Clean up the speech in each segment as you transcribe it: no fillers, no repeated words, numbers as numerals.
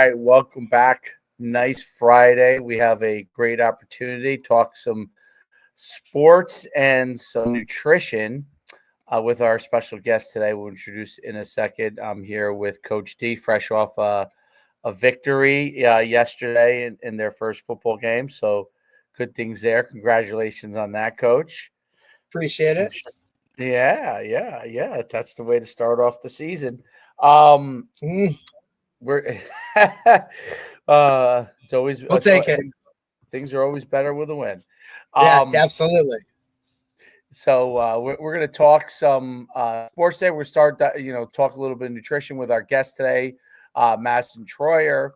right, welcome back. Nice Friday. We have a great opportunity talk some sports and some nutrition with our special guest today. We'll introduce in a second. I'm here with Coach D, fresh off a victory yesterday in their first football game. So good things there. Congratulations on that, Coach. Appreciate it. Yeah. That's the way to start off the season. Um, we're it's always We'll take it. Things are always better with a win. Yeah, absolutely. So we're going to talk some sports today. We're start talk a little bit of nutrition with our guest today, Madison Troyer.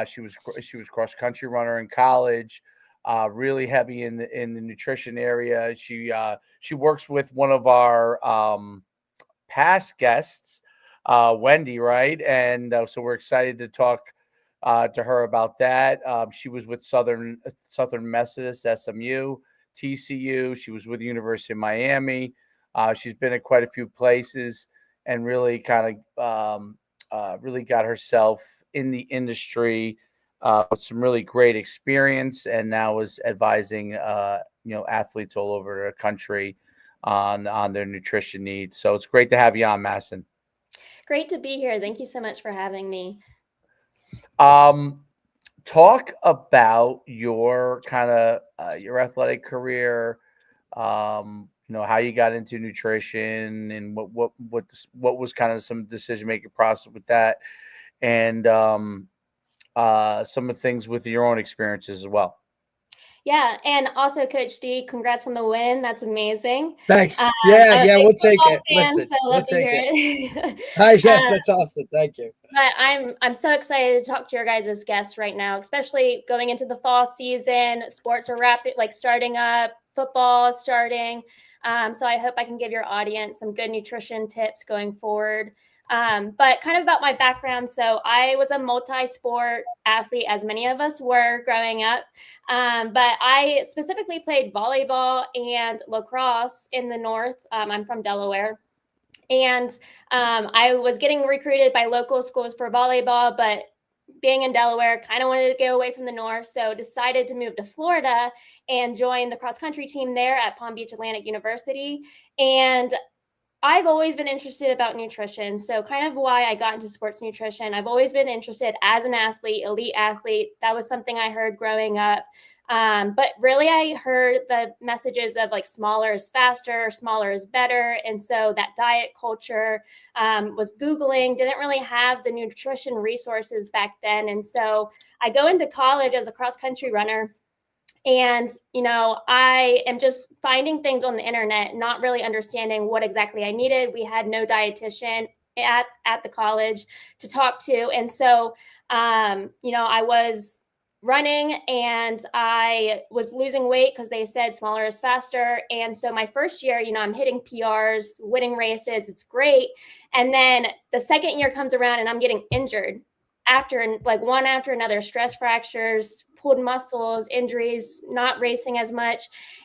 She was cross country runner in college. Really heavy in the nutrition area. She works with one of our past guests, Wendy, right? And so we're excited to talk to her about that. She was with Southern Methodist, SMU, TCU. She was with the University of Miami. She's been at quite a few places and really kind of really got herself in the industry with some really great experience, and now is advising athletes all over the country on their nutrition needs. So it's great to have you on, Madison. Great to be here. Thank you so much for having me. Talk about your kind of your athletic career. How you got into nutrition and what was kind of some decision making process with that, and some of the things with your own experiences as well. Yeah, and also Coach D, congrats on the win. That's amazing. Thanks. We'll take it. Listen, so we'll take it. Yes, that's awesome. Thank you. But I'm so excited to talk to your guys' guests right now, especially going into the fall season. Sports are starting up, football is starting. So I hope I can give your audience some good nutrition tips going forward. But kind of about my background. So I was a multi-sport athlete, as many of us were growing up. But I specifically played volleyball and lacrosse in the North. I'm from Delaware. And I was getting recruited by local schools for volleyball, but being in Delaware, kind of wanted to get away from the North. So decided to move to Florida and join the cross-country team there at Palm Beach Atlantic University. And I've always been interested about nutrition. So kind of why I got into sports nutrition. I've always been interested as an athlete, elite athlete. That was something I heard growing up. But really I heard the messages of like smaller is faster, smaller is better. And so that diet culture, was Googling, didn't really have the nutrition resources back then. And so I go into college as a cross-country runner. And, I am just finding things on the internet, not really understanding what exactly I needed. We had no dietitian at the college to talk to. And so, I was running and I was losing weight because they said smaller is faster. And so my first year, I'm hitting PRs, winning races. It's great. And then the second year comes around and I'm getting injured one after another, stress fractures, pulled muscles, injuries, not racing as much.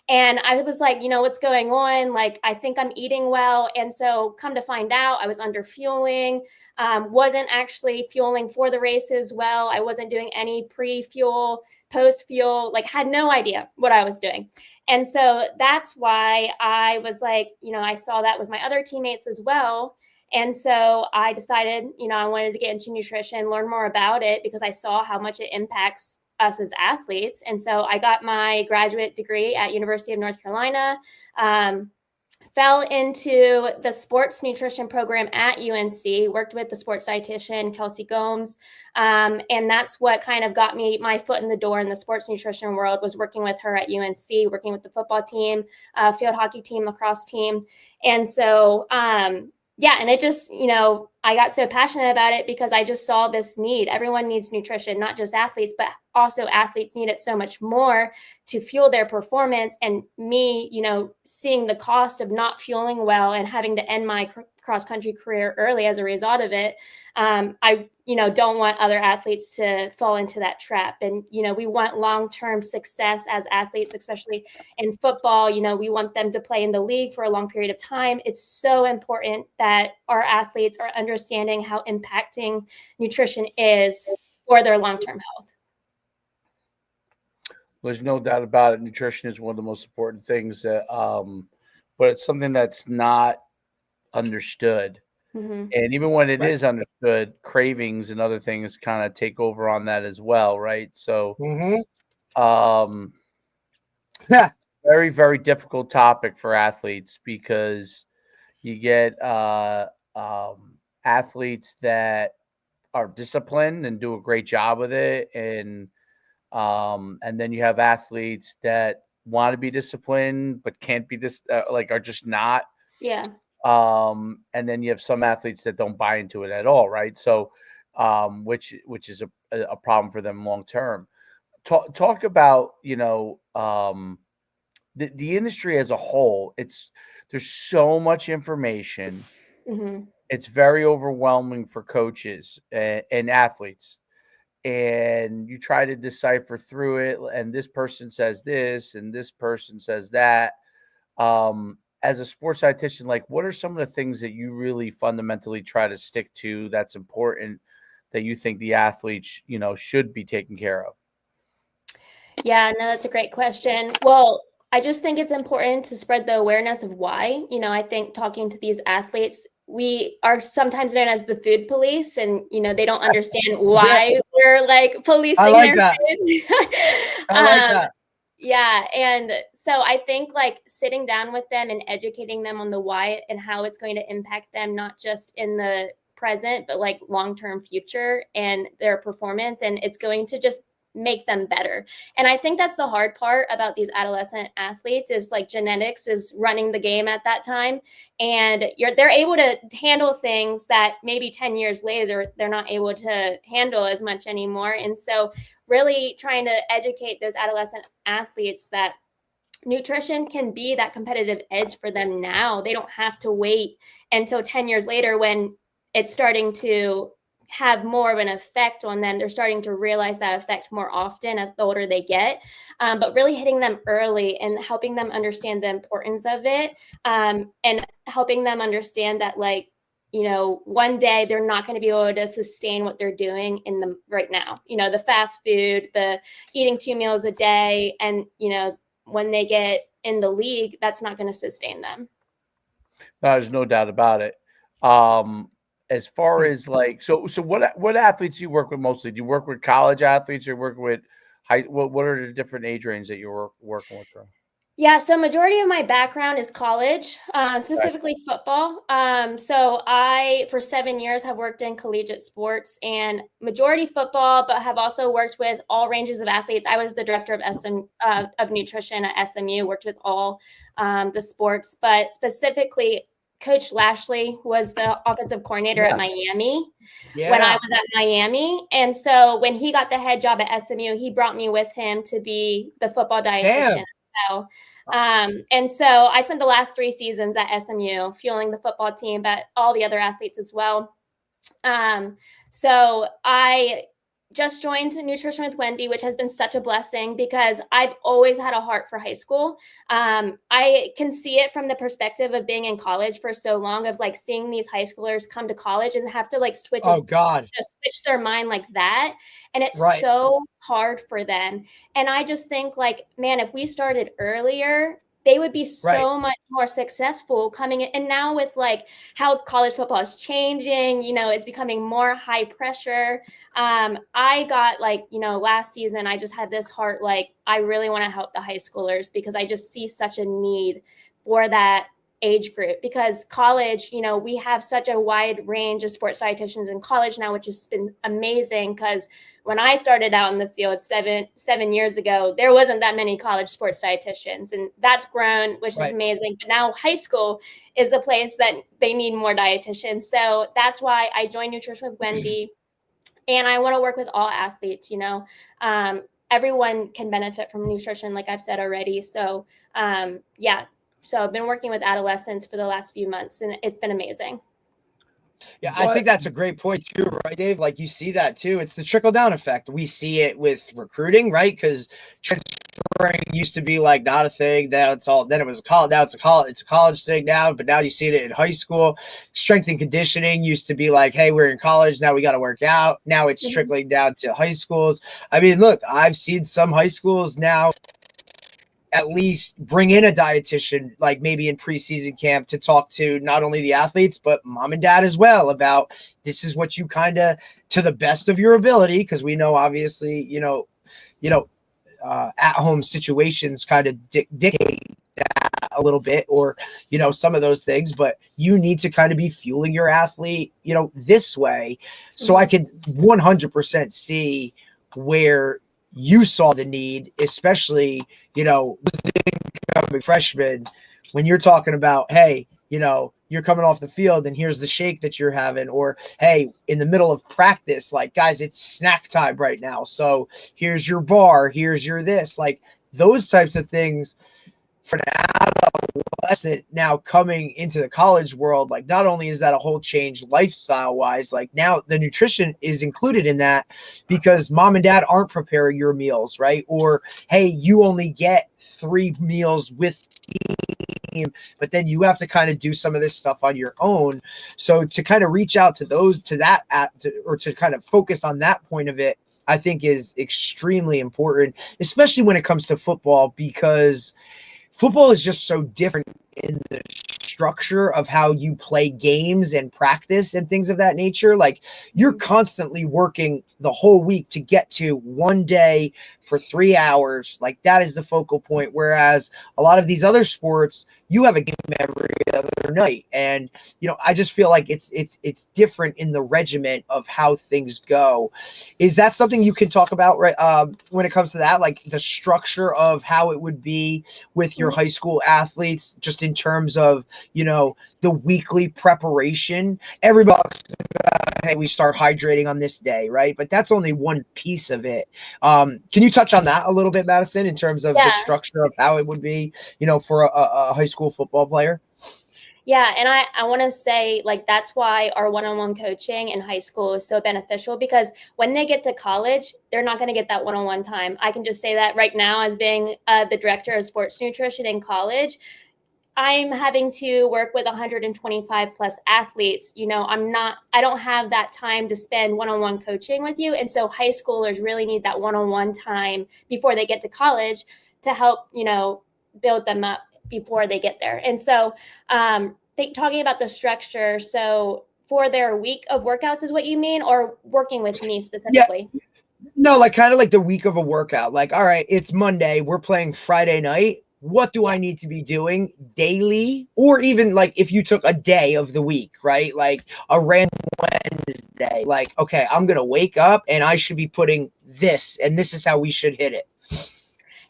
And I was like, what's going on? Like, I think I'm eating well. And so come to find out, I was under fueling, wasn't actually fueling for the races well. I wasn't doing any pre-fuel, post-fuel, had no idea what I was doing. And so that's why I was like, I saw that with my other teammates as well. And so I decided, I wanted to get into nutrition, learn more about it because I saw how much it impacts us as athletes. And so I got my graduate degree at University of North Carolina, fell into the sports nutrition program at UNC, worked with the sports dietitian, Kelsey Gomes. And that's what kind of got me my foot in the door in the sports nutrition world, was working with her at UNC, working with the football team, field hockey team, lacrosse team. And so, and it just, I got so passionate about it because I just saw this need. Everyone needs nutrition, not just athletes, but also athletes need it so much more to fuel their performance. And me, seeing the cost of not fueling well and having to end my cross-country career early as a result of it, I don't want other athletes to fall into that trap. And, we want long-term success as athletes, especially in football. We want them to play in the league for a long period of time. It's so important that our athletes are understanding how impacting nutrition is for their long-term health. There's no doubt about it. Nutrition is one of the most important things that, but it's something that's not understood. Mm-hmm. And even when it Right. is understood, cravings and other things kind of take over on that as well, right? So, Yeah. very, very difficult topic for athletes because you get athletes that are disciplined and do a great job with it, and then you have athletes that want to be disciplined but can't be like are just not. Yeah. And then you have some athletes that don't buy into it at all, right? So, which is a problem for them long term. Talk about the industry as a whole. There's so much information. Mm-hmm. It's very overwhelming for coaches and athletes, and you try to decipher through it. And this person says this, and this person says that. As a sports dietitian, like, what are some of the things that you really fundamentally try to stick to that's important that you think the athletes, should be taken care of? Yeah, no, that's a great question. Well, I just think it's important to spread the awareness of why. I think talking to these athletes, we are sometimes known as the food police, and they don't understand why we're like policing their that. food. I like that. Yeah, and so I think like sitting down with them and educating them on the why and how it's going to impact them, not just in the present, but like long-term future and their performance, and it's going to just make them better. And I think that's the hard part about these adolescent athletes is like genetics is running the game at that time, and they're able to handle things that maybe 10 years later they're not able to handle as much anymore. And so really trying to educate those adolescent athletes that nutrition can be that competitive edge for them now. They don't have to wait until 10 years later when it's starting to have more of an effect on them. They're starting to realize that effect more often as the older they get, but really hitting them early and helping them understand the importance of it, and helping them understand that one day they're not going to be able to sustain what they're doing in the right now, the fast food, the eating 2 meals a day. And, when they get in the league, that's not going to sustain them. There's no doubt about it. As far as so what athletes do you work with mostly? Do you work with college athletes or work with what are the different age ranges that you're working with? Yeah, so majority of my background is college, specifically football. So I, for 7 years, have worked in collegiate sports and majority football, but have also worked with all ranges of athletes. I was the director of nutrition at SMU, worked with all the sports, but specifically Coach Lashley was the offensive coordinator at Miami when I was at Miami. And so when he got the head job at SMU, he brought me with him to be the football dietitian. And so I spent the last 3 seasons at SMU fueling the football team, but all the other athletes as well. So I just joined Nutrition with Wendy, which has been such a blessing because I've always had a heart for high school. I can see it from the perspective of being in college for so long, of like seeing these high schoolers come to college and have to like switch their mind like that. And it's so hard for them. And I just think like, man, if we started earlier, they would be so much more successful coming in. And now with like how college football is changing, it's becoming more high pressure. I got last season, I just had this heart, like, I really want to help the high schoolers because I just see such a need for that age group, because college, we have such a wide range of sports dietitians in college now, which has been amazing. Because when I started out in the field seven years ago, there wasn't that many college sports dietitians, and that's grown, which is amazing. But now high school is the place that they need more dietitians. So that's why I joined Nutrition with Wendy, and I want to work with all athletes. Everyone can benefit from nutrition, like I've said already. So So I've been working with adolescents for the last few months, and it's been amazing. Yeah, I think that's a great point too, right, Dave? Like you see that too. It's the trickle down effect. We see it with recruiting, right? Because transfer spring used to be like not a thing. Now then it was a college. Now it's a college thing now, but now you see it in high school. Strength and conditioning used to be like, hey, we're in college. Now we got to work out. Now it's trickling down to high schools. I mean, look, I've seen some high schools now at least bring in a dietitian, like maybe in preseason camp, to talk to not only the athletes, but mom and dad as well about this is what you kind of, to the best of your ability. Because we know, obviously, at home situations kind of dictate that a little bit, or, some of those things, but you need to kind of be fueling your athlete, this way. So I can 100% see where you saw the need, especially, becoming freshman, when you're talking about, hey, you're coming off the field and here's the shake that you're having, or, hey, in the middle of practice, like, guys, it's snack time right now. So here's your bar, here's your this, like those types of things for an adolescent now coming into the college world. Like, not only is that a whole change lifestyle wise, like now the nutrition is included in that because mom and dad aren't preparing your meals, right? Or, hey, you only get 3 meals with team, but then you have to kind of do some of this stuff on your own. So to kind of reach out to or to kind of focus on that point of it, I think is extremely important, especially when it comes to football, because football is just so different in the structure of how you play games and practice and things of that nature. Like, you're constantly working the whole week to get to one day for 3 hours. Like, that is the focal point. Whereas a lot of these other sports, you have a game every other night. And, I just feel like it's different in the regiment of how things go. Is that something you can talk about, right? When it comes to that, like the structure of how it would be with your high school athletes, just in terms of, the weekly preparation. Everybody talks about, hey, we start hydrating on this day, right? But that's only one piece of it. Can you touch on that a little bit, Madison, in terms of the structure of how it would be, for a high school football player? Yeah. And I want to say, like, that's why our one-on-one coaching in high school is so beneficial, because when they get to college, they're not going to get that one-on-one time. I can just say that right now, as being the director of sports nutrition in college, I'm having to work with 125 plus athletes. I don't have that time to spend one-on-one coaching with you. And so high schoolers really need that one-on-one time before they get to college to help, build them up before they get there. And so talking about the structure, so for their week of workouts is what you mean, or working with me specifically? Yeah. No, like kind of like the week of a workout. Like, all right, it's Monday, we're playing Friday night. What do I need to be doing daily? Or even like if you took a day of the week, right? Like a random Wednesday, like, okay, I'm going to wake up and I should be putting this, and this is how we should hit it.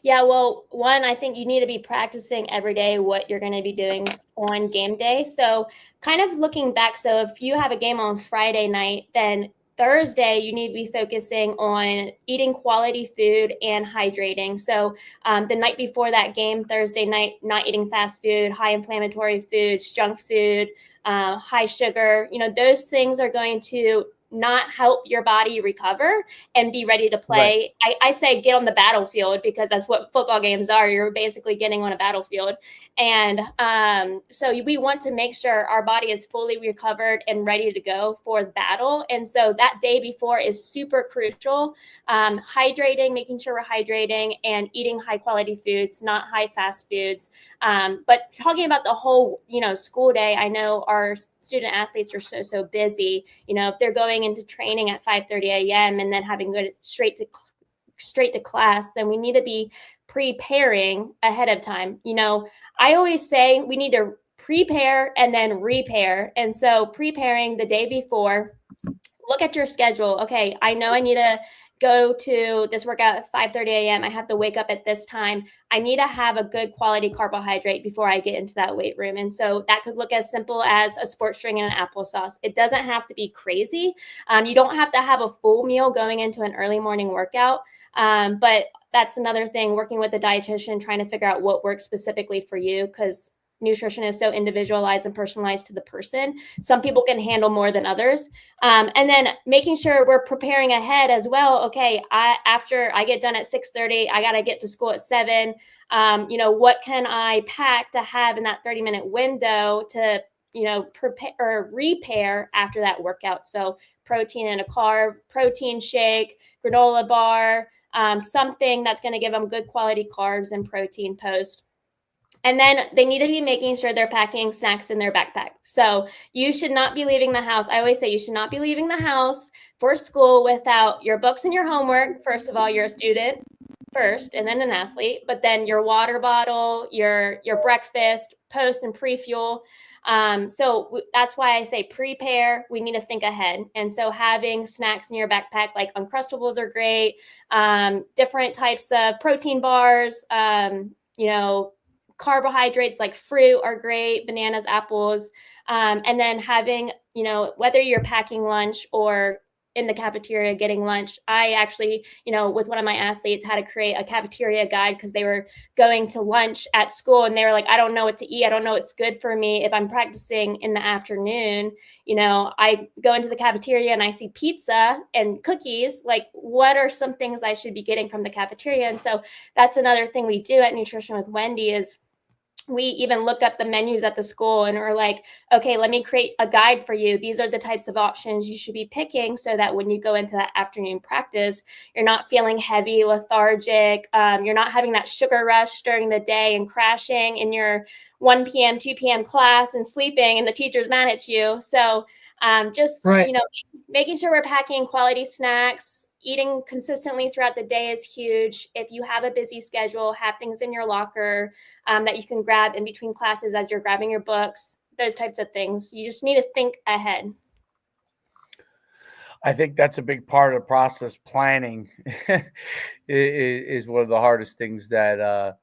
Yeah, well, one, I think you need to be practicing every day what you're going to be doing on game day. So kind of looking back, so if you have a game on Friday night, then Thursday, you need to be focusing on eating quality food and hydrating. So the night before that game, Thursday night, not eating fast food, high inflammatory foods, junk food, high sugar, those things are going to not help your body recover and be ready to play. Right. I say get on the battlefield, because that's what football games are. You're basically getting on a battlefield. And so we want to make sure our body is fully recovered and ready to go for battle. And so that day before is super crucial. Hydrating, making sure we're hydrating, and eating high quality foods, not high fast foods. But talking about the whole, school day, I know our student athletes are so busy. If they're going into training at 5:30 a.m. and then having to go straight to class, then we need to be preparing ahead of time. I always say we need to prepare and then repair. And so preparing the day before, look at your schedule. Okay, I know I need to go to this workout at 5:30 a.m. I have to wake up at this time. I need to have a good quality carbohydrate before I get into that weight room. And so that could look as simple as a sports drink and an applesauce. It doesn't have to be crazy. You don't have to have a full meal going into an early morning workout. But that's another thing, working with a dietitian, trying to figure out what works specifically for you, because nutrition is so individualized and personalized to the person. Some people can handle more than others. And then making sure we're preparing ahead as well. Okay, after I get done at 6:30, I got to get to school at 7. What can I pack to have in that 30-minute window to, prepare or repair after that workout? So protein in a carb, protein shake, granola bar, something that's going to give them good quality carbs and protein post. And then they need to be making sure they're packing snacks in their backpack. So you should not be leaving the house. I always say you should not be leaving the house for school without your books and your homework. First of all, you're a student first and then an athlete, but then your water bottle, your breakfast, post and pre-fuel. So that's why I say prepare. We need to think ahead. And so having snacks in your backpack, like Uncrustables are great. Different types of protein bars, carbohydrates like fruit are great, bananas, apples. And then having, whether you're packing lunch or in the cafeteria getting lunch, I actually, with one of my athletes had to create a cafeteria guide because they were going to lunch at school and they were like, I don't know what to eat. I don't know what's good for me. If I'm practicing in the afternoon, I go into the cafeteria and I see pizza and cookies. Like, what are some things I should be getting from the cafeteria? And so that's another thing we do at Nutrition with Wendy is we even look up the menus at the school and are like, okay, let me create a guide for you. These are the types of options you should be picking so that when you go into that afternoon practice, you're not feeling heavy, lethargic. You're not having that sugar rush during the day and crashing in your 1 p.m., 2 p.m. class and sleeping and the teacher's mad at you. So making sure we're packing quality snacks, eating consistently throughout the day is huge. If you have a busy schedule, have things in your locker that you can grab in between classes as you're grabbing your books, those types of things. You just need to think ahead. I think that's a big part of the process. Planning is one of the hardest things that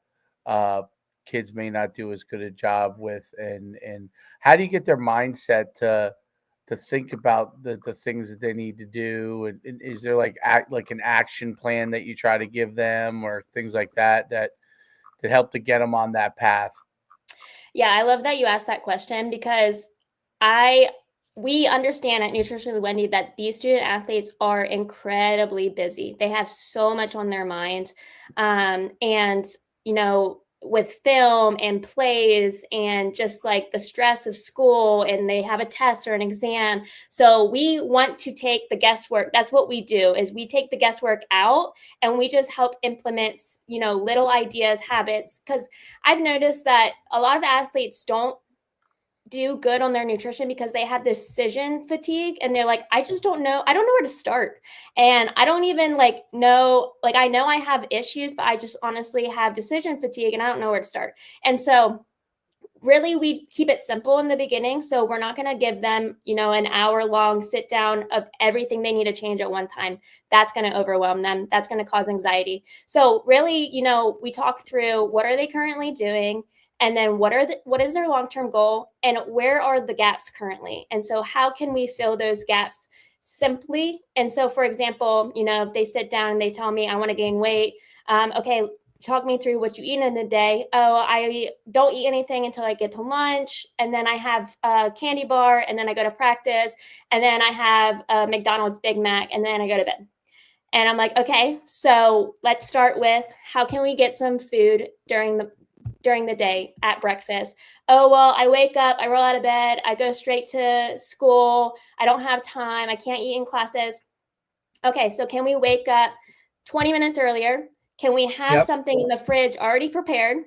kids may not do as good a job with. And how do you get their mindset to think about the things that they need to do? And is there like an action plan that you try to give them or things like that help to get them on that path? Yeah, I love that you asked that question because we understand at Nutrition with Wendy that these student athletes are incredibly busy. They have so much on their mind. With film and plays and just like the stress of school and they have a test or an exam. So we want to take the guesswork. That's what we do is we take the guesswork out and we just help implement, little ideas, habits. Because I've noticed that a lot of athletes don't do good on their nutrition because they have decision fatigue and they're like, I just don't know. I don't know where to start. And I don't even know, I know I have issues, but I just honestly have decision fatigue and I don't know where to start. And so really we keep it simple in the beginning. So we're not going to give them, an hour-long sit down of everything they need to change at one time. That's going to overwhelm them. That's going to cause anxiety. So really, we talk through what are they currently doing? And then what is their long-term goal and where are the gaps currently? And so how can we fill those gaps simply? And so, for example, if they sit down and they tell me I want to gain weight, okay, talk me through what you eat in a day. Oh, I don't eat anything until I get to lunch. And then I have a candy bar and then I go to practice. And then I have a McDonald's Big Mac and then I go to bed. And I'm like, okay, so let's start with how can we get some food during the day at breakfast? Oh, well, I wake up, I roll out of bed, I go straight to school. I don't have time. I can't eat in classes. Okay, so can we wake up 20 minutes earlier? Can we have something in the fridge already prepared?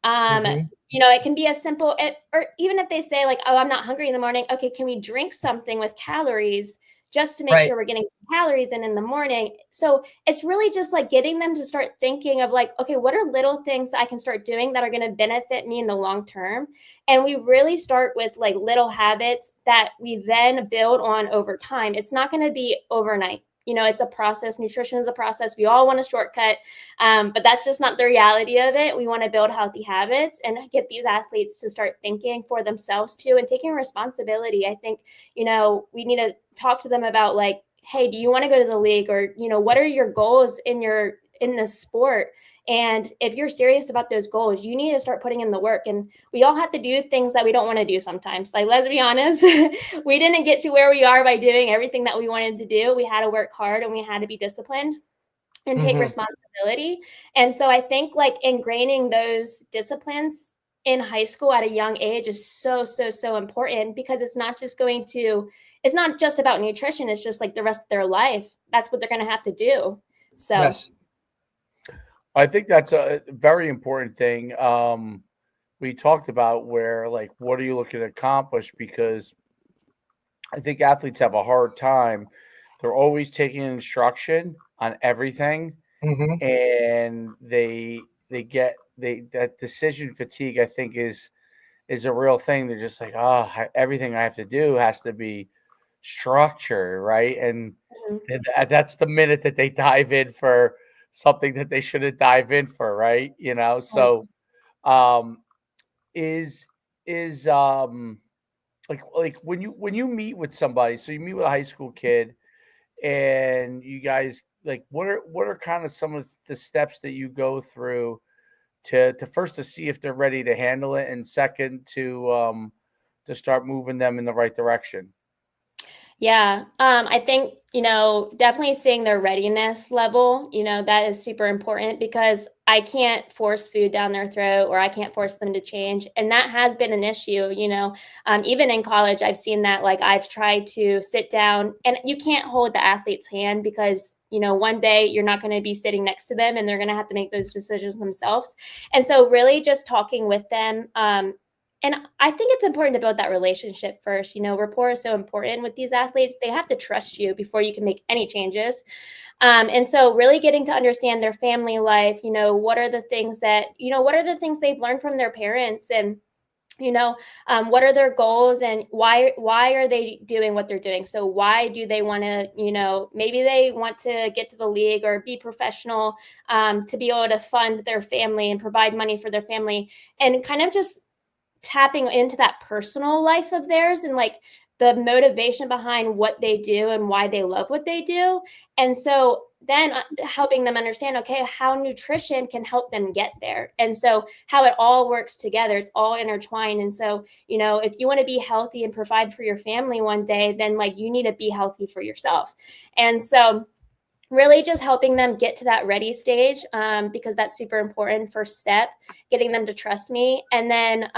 It can be as simple, or even if they say oh, I'm not hungry in the morning. Okay, can we drink something with calories just to make sure we're getting some calories in the morning? So it's really just getting them to start thinking of okay, what are little things that I can start doing that are going to benefit me in the long term? And we really start with little habits that we then build on over time. It's not going to be overnight. It's a process. Nutrition is a process. We all want a shortcut, but that's just not the reality of it. We want to build healthy habits and get these athletes to start thinking for themselves too and taking responsibility. I think, we need to talk to them about hey, do you want to go to the league? Or, what are your goals in your in the sport. And if you're serious about those goals, you need to start putting in the work. And we all have to do things that we don't want to do sometimes. Like, let's be honest, we didn't get to where we are by doing everything that we wanted to do. We had to work hard and we had to be disciplined and take responsibility. And so I think like ingraining those disciplines in high school at a young age is so important, because it's not just about nutrition. It's just like the rest of their life. That's what they're going to have to do. So Yes. I think that's a very important thing. We talked about where, like, what are you looking to accomplish? Because I think athletes have a hard time. They're always taking instruction on everything, Mm-hmm. and that decision fatigue, I think, is a real thing. They're just like, oh, everything I have to do has to be structured, right? And that's the minute that they dive in for something that they shouldn't dive in for, right? So um is like when you meet with somebody, so you meet with a high school kid, and you guys, like, what are kind of some of the steps that you go through to first to see if they're ready to handle it, and second to start moving them in the right direction? Yeah, I think, definitely seeing their readiness level, that is super important, because I can't force food down their throat, or I can't force them to change. And that has been an issue, even in college. I've seen that. Like, I've tried to sit down, and you can't hold the athlete's hand, because, one day you're not going to be sitting next to them and they're going to have to make those decisions themselves. And so really just talking with them, and I think it's important to build that relationship first. Rapport is so important with these athletes. They have to trust you before you can make any changes. And so really getting to understand their family life, what are the things they've learned from their parents, and what are their goals, and why are they doing what they're doing? So why do they want to, maybe they want to get to the league or be professional, to be able to fund their family and provide money for their family, and kind of just tapping into that personal life of theirs, and like the motivation behind what they do and why they love what they do. And so then helping them understand, okay, how nutrition can help them get there. And so how it all works together, it's all intertwined. And so, if you want to be healthy and provide for your family one day, then like you need to be healthy for yourself. And so really just helping them get to that ready stage, because that's super important. First step, getting them to trust me. And then,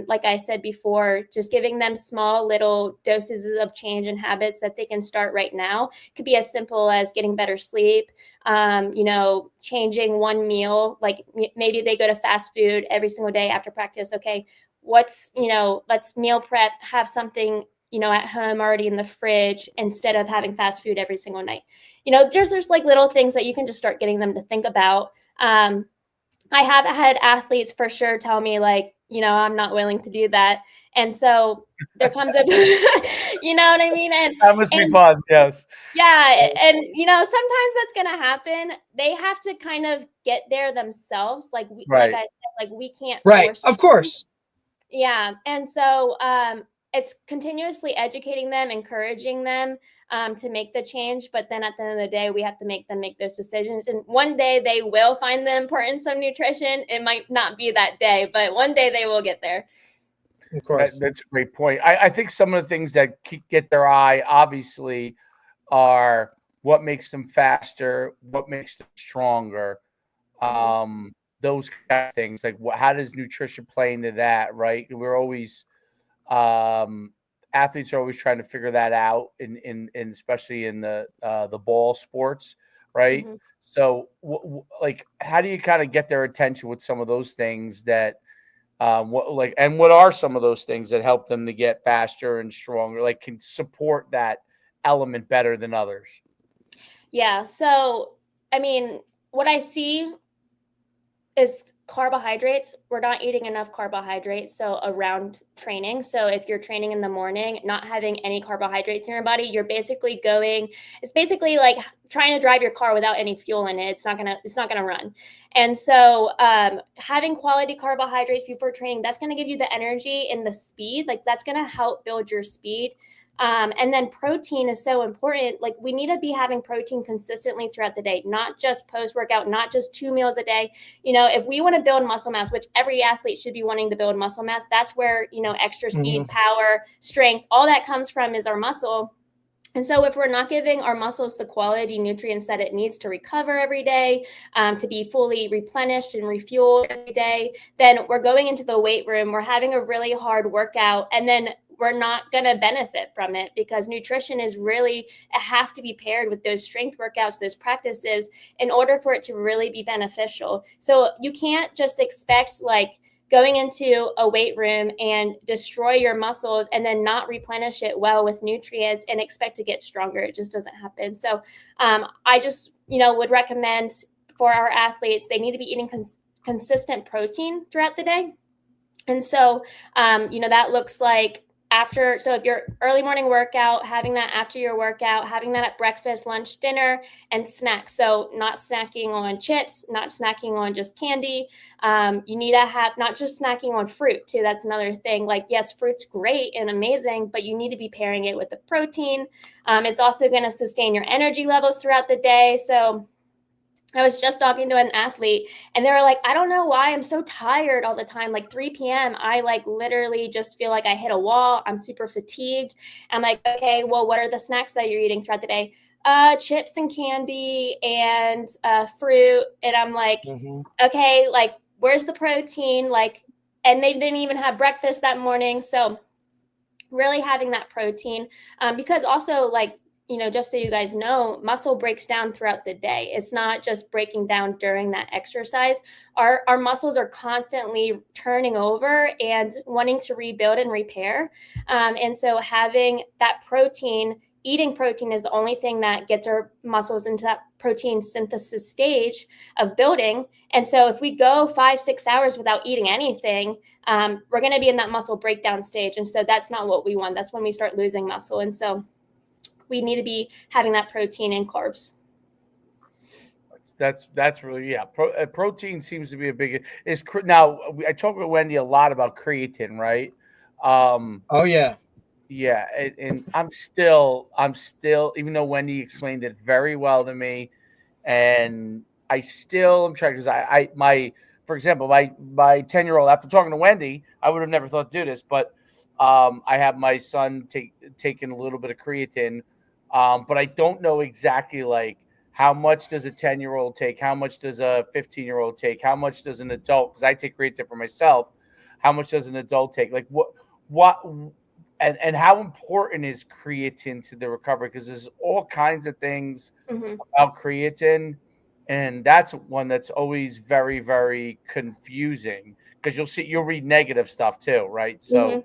like I said before, just giving them small little doses of change and habits that they can start right now. It could be as simple as getting better sleep, changing one meal. Like maybe they go to fast food every single day after practice. Okay, let's meal prep, have something at home already in the fridge, instead of having fast food every single night. There's like little things that you can just start getting them to think about. I have had athletes for sure tell me, like, I'm not willing to do that. And so there comes a, you know what I mean? And That must be fun. Yes. yeah. And, sometimes that's going to happen. They have to kind of get there themselves. Like Right. like I said, like we can't Right. force. Of course. Yeah. And so, it's continuously educating them, encouraging them to make the change. But then at the end of the day, we have to make them make those decisions. And one day they will find the importance of nutrition. It might not be that day, but one day they will get there. Of course. That's a great point. I think some of the things that get their eye, obviously, are what makes them faster, what makes them stronger, those kind of things. Like, how does nutrition play into that, right? We're always athletes are always trying to figure that out, in especially in the ball sports, right? Mm-hmm. So, like, how do you kind of get their attention with some of those things that, what are some of those things that help them to get faster and stronger, like can support that element better than others? Yeah. So, I mean, what I see is carbohydrates. We're not eating enough carbohydrates. So around training. So if you're training in the morning, not having any carbohydrates in your body, it's basically like trying to drive your car without any fuel in it. It's not gonna run. And so having quality carbohydrates before training, that's gonna give you the energy and the speed. Like that's gonna help build your speed. And then protein is so important. Like we need to be having protein consistently throughout the day, not just post-workout, not just 2 meals a day. If we want to build muscle mass, which every athlete should be wanting to build muscle mass, that's where, extra speed, power, strength, all that comes from is our muscle. And so if we're not giving our muscles the quality nutrients that it needs to recover every day, to be fully replenished and refueled every day, then we're going into the weight room, we're having a really hard workout, and then we're not going to benefit from it, because nutrition is really, it has to be paired with those strength workouts, those practices, in order for it to really be beneficial. So you can't just expect going into a weight room and destroy your muscles and then not replenish it well with nutrients and expect to get stronger. It just doesn't happen. So I just, would recommend for our athletes, they need to be eating consistent protein throughout the day. And so, that looks like so if your early morning workout, having that after your workout, having that at breakfast, lunch, dinner, and snacks. So not snacking on chips, not snacking on just candy. You need to have not just snacking on fruit too. That's another thing. Yes, fruit's great and amazing, but you need to be pairing it with the protein. It's also going to sustain your energy levels throughout the day. So I was just talking to an athlete and they were like, I don't know why I'm so tired all the time. 3 p.m. I literally just feel like I hit a wall. I'm super fatigued. I'm like, okay, well, what are the snacks that you're eating throughout the day? Chips and candy and fruit. And I'm like, okay, where's the protein? And they didn't even have breakfast that morning. So really having that protein, because also just so you guys know, muscle breaks down throughout the day. It's not just breaking down during that exercise. Our muscles are constantly turning over and wanting to rebuild and repair. And so having that protein, eating protein is the only thing that gets our muscles into that protein synthesis stage of building. And so if we go 5-6 hours without eating anything, we're going to be in that muscle breakdown stage. And so that's not what we want. That's when we start losing muscle. And so we need to be having that protein and carbs. That's really, yeah. Protein seems to be a big. Now I talk with Wendy a lot about creatine, right? Oh yeah. Yeah, and I'm still, even though Wendy explained it very well to me, and I still am trying, because for example, my 10-year-old, after talking to Wendy, I would have never thought to do this, but I have my son taking a little bit of creatine, but I don't know exactly how much does a 10-year-old take, how much does a 15-year-old take, how much does an adult, because I take creatine for myself, how much does an adult take, what. And how important is creatine to the recovery? Because there's all kinds of things about creatine, and that's one that's always very, very confusing, because you'll read negative stuff too, right? So,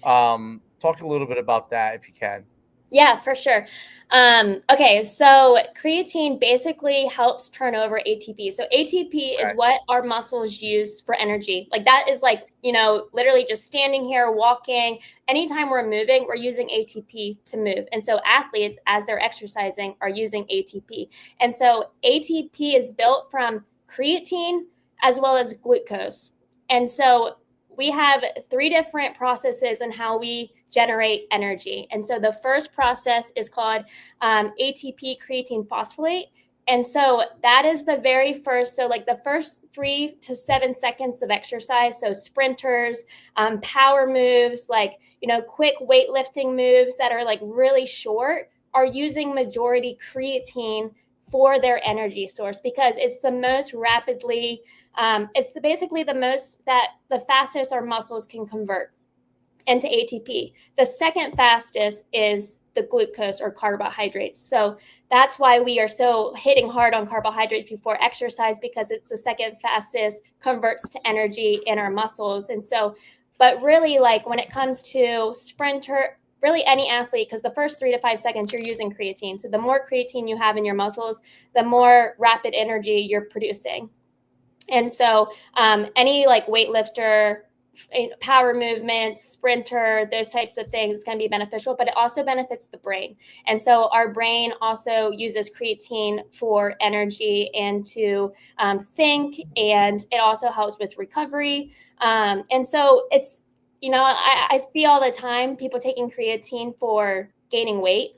talk a little bit about that if you can. Yeah, for sure. Okay, so creatine basically helps turn over ATP. So ATP is what our muscles use for energy. That is literally just standing here, walking. Anytime we're moving, we're using ATP to move. And so athletes, as they're exercising, are using ATP. And so ATP is built from creatine as well as glucose. And so we have 3 different processes in how we generate energy. And so the first process is called ATP creatine phosphorylate. And so that is the very first, so the first 3 to 7 seconds of exercise. So sprinters, power moves, quick weightlifting moves that are really short are using majority creatine for their energy source, because it's the most rapidly, it's basically the fastest our muscles can convert into ATP. The second fastest is the glucose or carbohydrates. So that's why we are so hitting hard on carbohydrates before exercise, because it's the second fastest, converts to energy in our muscles. And so, but really when it comes to sprinter, really any athlete, because the first 3 to 5 seconds you're using creatine. So the more creatine you have in your muscles, the more rapid energy you're producing. And so any weightlifter, power movements, sprinter, those types of things can be beneficial, but it also benefits the brain. And so our brain also uses creatine for energy and to think, and it also helps with recovery. And so I see all the time people taking creatine for gaining weight.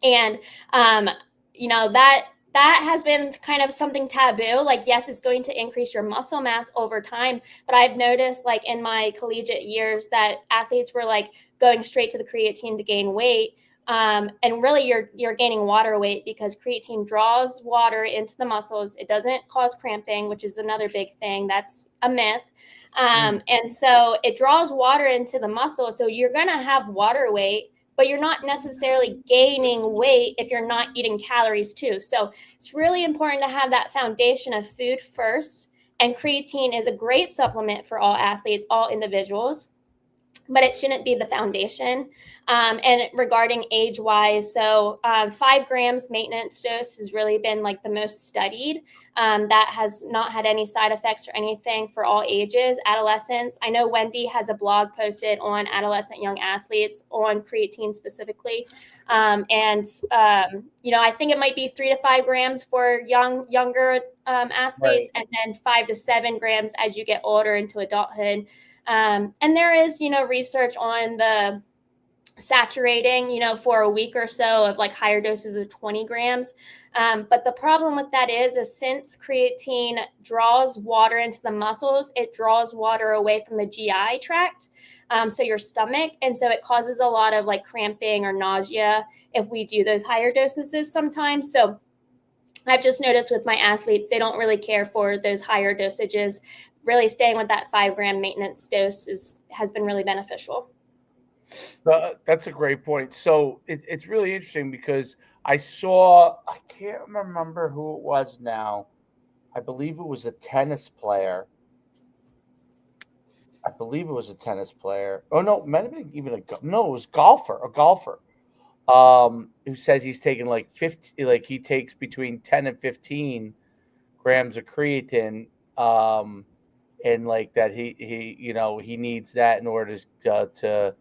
And, that has been kind of something taboo. Like, yes, it's going to increase your muscle mass over time. But I've noticed, like, in my collegiate years that athletes were like going straight to the creatine to gain weight. And really you're gaining water weight because creatine draws water into the muscles. It doesn't cause cramping, which is another big thing. That's a myth. And so it draws water into the muscle. So you're going to have water weight, but you're not necessarily gaining weight if you're not eating calories too. So it's really important to have that foundation of food first. And creatine is a great supplement for all athletes, all individuals, but it shouldn't be the foundation. And regarding age-wise, so 5 grams maintenance dose has really been like the most studied. That has not had any side effects or anything for all ages. Adolescents, I know Wendy has a blog posted on adolescent young athletes on creatine specifically. I think it might be 3 to 5 grams for younger athletes, right, and then 5 to 7 grams as you get older into adulthood. And there is, research on the saturating, for a week or so of like higher doses of 20 grams. But the problem with that is since creatine draws water into the muscles, it draws water away from the GI tract, so your stomach. And so it causes a lot of like cramping or nausea if we do those higher dosages sometimes. So I've just noticed with my athletes, they don't really care for those higher dosages. Really staying with that 5 gram maintenance dose has been really beneficial. That's a great point. So it's really interesting because I can't remember who it was now. I believe it was a tennis player. Oh no, it might have been even it was a golfer. Who says he's taking like 50, like he takes between 10 and 15 grams of creatine. And like that he needs that in order to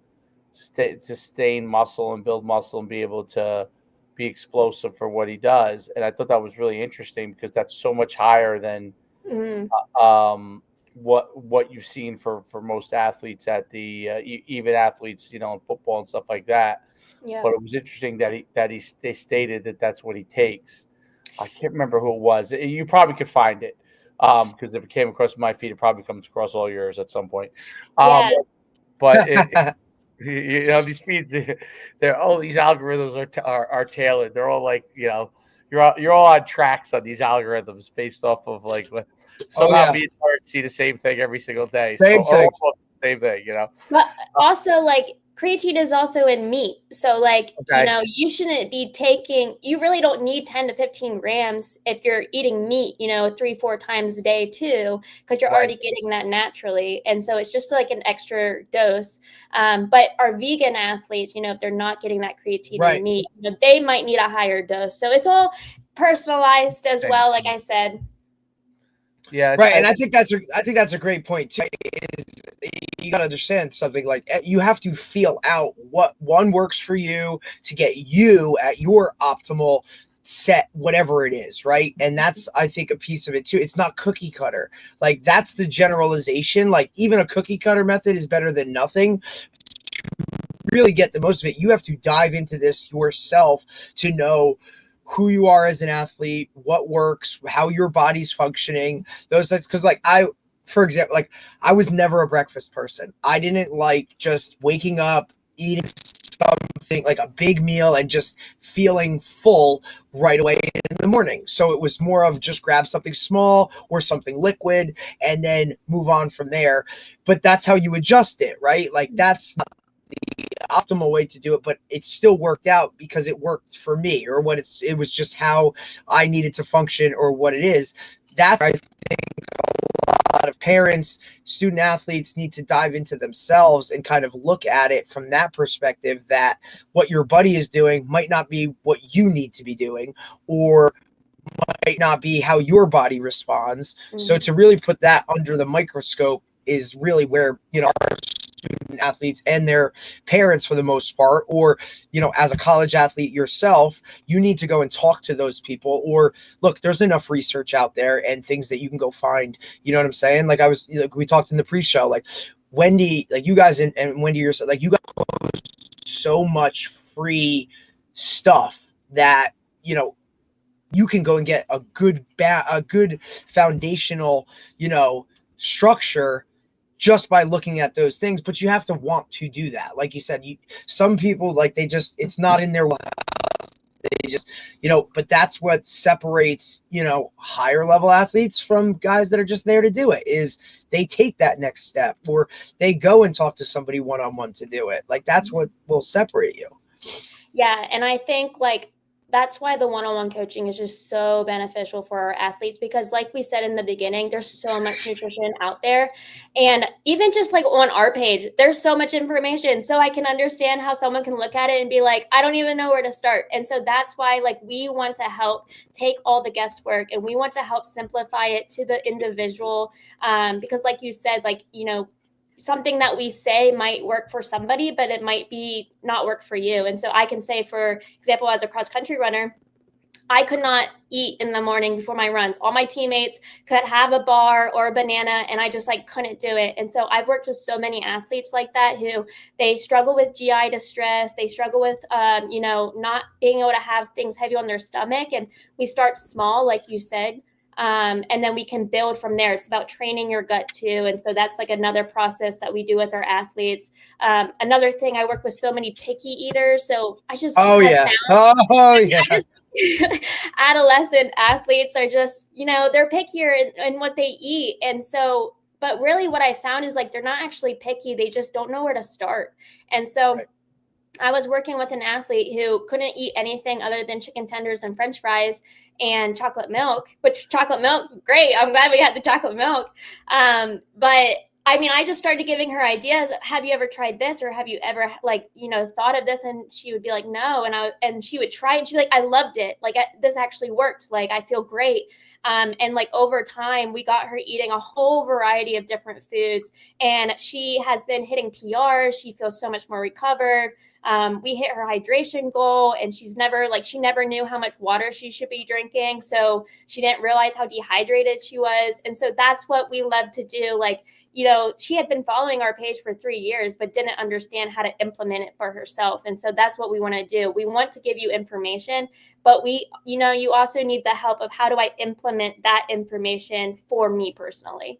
sustain muscle and build muscle and be able to be explosive for what he does. And I thought that was really interesting because that's so much higher than what you've seen for most athletes at the even athletes in football and stuff like that. Yeah. But it was interesting that they stated that that's what he takes. I can't remember who it was. You probably could find it. Because if it came across my feed, it probably comes across all yours at some point. Yeah. But these feeds, these algorithms are tailored. They're all like, you're all on tracks on these algorithms based off of like somehow me and Art see the same thing every single day. Almost the same thing, But also like creatine is also in meat. So like, you shouldn't be you really don't need 10 to 15 grams if you're eating meat, 3-4 times a day too, because you're already getting that naturally. And so it's just like an extra dose. But our vegan athletes, if they're not getting that creatine in meat, they might need a higher dose. So it's all personalized as well, like I said. Yeah. Right. And I think that's a great point too. You got to understand something, like you have to feel out what one works for you to get you at your optimal set, whatever it is. Right. And that's, I think, a piece of it too. It's not cookie cutter. Like that's the generalization. Like even a cookie cutter method is better than nothing. Really get the most of it. You have to dive into this yourself to know who you are as an athlete, what works, how your body's functioning, those things. Because for example, like I was never a breakfast person. I didn't like just waking up, eating something like a big meal and just feeling full right away in the morning. So it was more of just grab something small or something liquid and then move on from there. But that's how you adjust it, right? Like that's not the optimal way to do it, but it still worked out because it worked for me, or it was just how I needed to function, or what it is. That's where I think a lot of parents, student athletes need to dive into themselves and kind of look at it from that perspective, that what your buddy is doing might not be what you need to be doing, or might not be how your body responds. So to really put that under the microscope is really where, our student athletes and their parents, for the most part, or, as a college athlete yourself, you need to go and talk to those people, or look, there's enough research out there and things that you can go find. You know what I'm saying? Like we talked in the pre-show, like Wendy, like you guys and Wendy yourself, like you guys post so much free stuff that, you know, you can go and get a good foundational, you know, structure just by looking at those things. But you have to want to do that. Like you said, some people, like, it's not in their, they just, you know, but that's what separates, you know, higher level athletes from guys that are just there to do it, is they take that next step, or they go and talk to somebody one-on-one to do it. Like, that's what will separate you. Yeah. And I think, like, that's why the one-on-one coaching is just so beneficial for our athletes, because like we said in the beginning, there's so much nutrition out there. And even just like on our page, there's so much information. So I can understand how someone can look at it and be like, I don't even know where to start. And so that's why, like, we want to help take all the guesswork, and we want to help simplify it to the individual. Because like you said, like, you know, something that we say might work for somebody, but it might be not work for you. And so I can say, for example, as a cross country runner, I could not eat in the morning before my runs. All my teammates could have a bar or a banana, and I just like couldn't do it. And so I've worked with so many athletes like that, who they struggle with GI distress. They struggle with, you know, not being able to have things heavy on their stomach. And we start small, like you said. And then we can build from there. It's about training your gut too. And so that's like another process that we do with our athletes. Another thing, I work with so many picky eaters. So I just, adolescent athletes are just, you know, they're pickier in what they eat. And so, but really what I found is, like, they're not actually picky. They just don't know where to start. And so I was working with an athlete who couldn't eat anything other than chicken tenders and French fries and chocolate milk, which chocolate milk, great. I'm glad we had the chocolate milk. But I mean, I just started giving her ideas. Have you ever tried this? Or have you ever, like, you know, thought of this? And she would be like, no. And she would try, and she'd be like, I loved it. Like, this actually worked. Like, I feel great. And like, over time, we got her eating a whole variety of different foods, and she has been hitting PRs. She feels so much more recovered. We hit her hydration goal, and she never knew how much water she should be drinking. So she didn't realize how dehydrated she was. And so that's what we love to do. Like, you know, she had been following our page for 3 years, but didn't understand how to implement it for herself. And so that's what we want to do. We want to give you information, but you know, you also need the help of, how do I implement that information for me personally?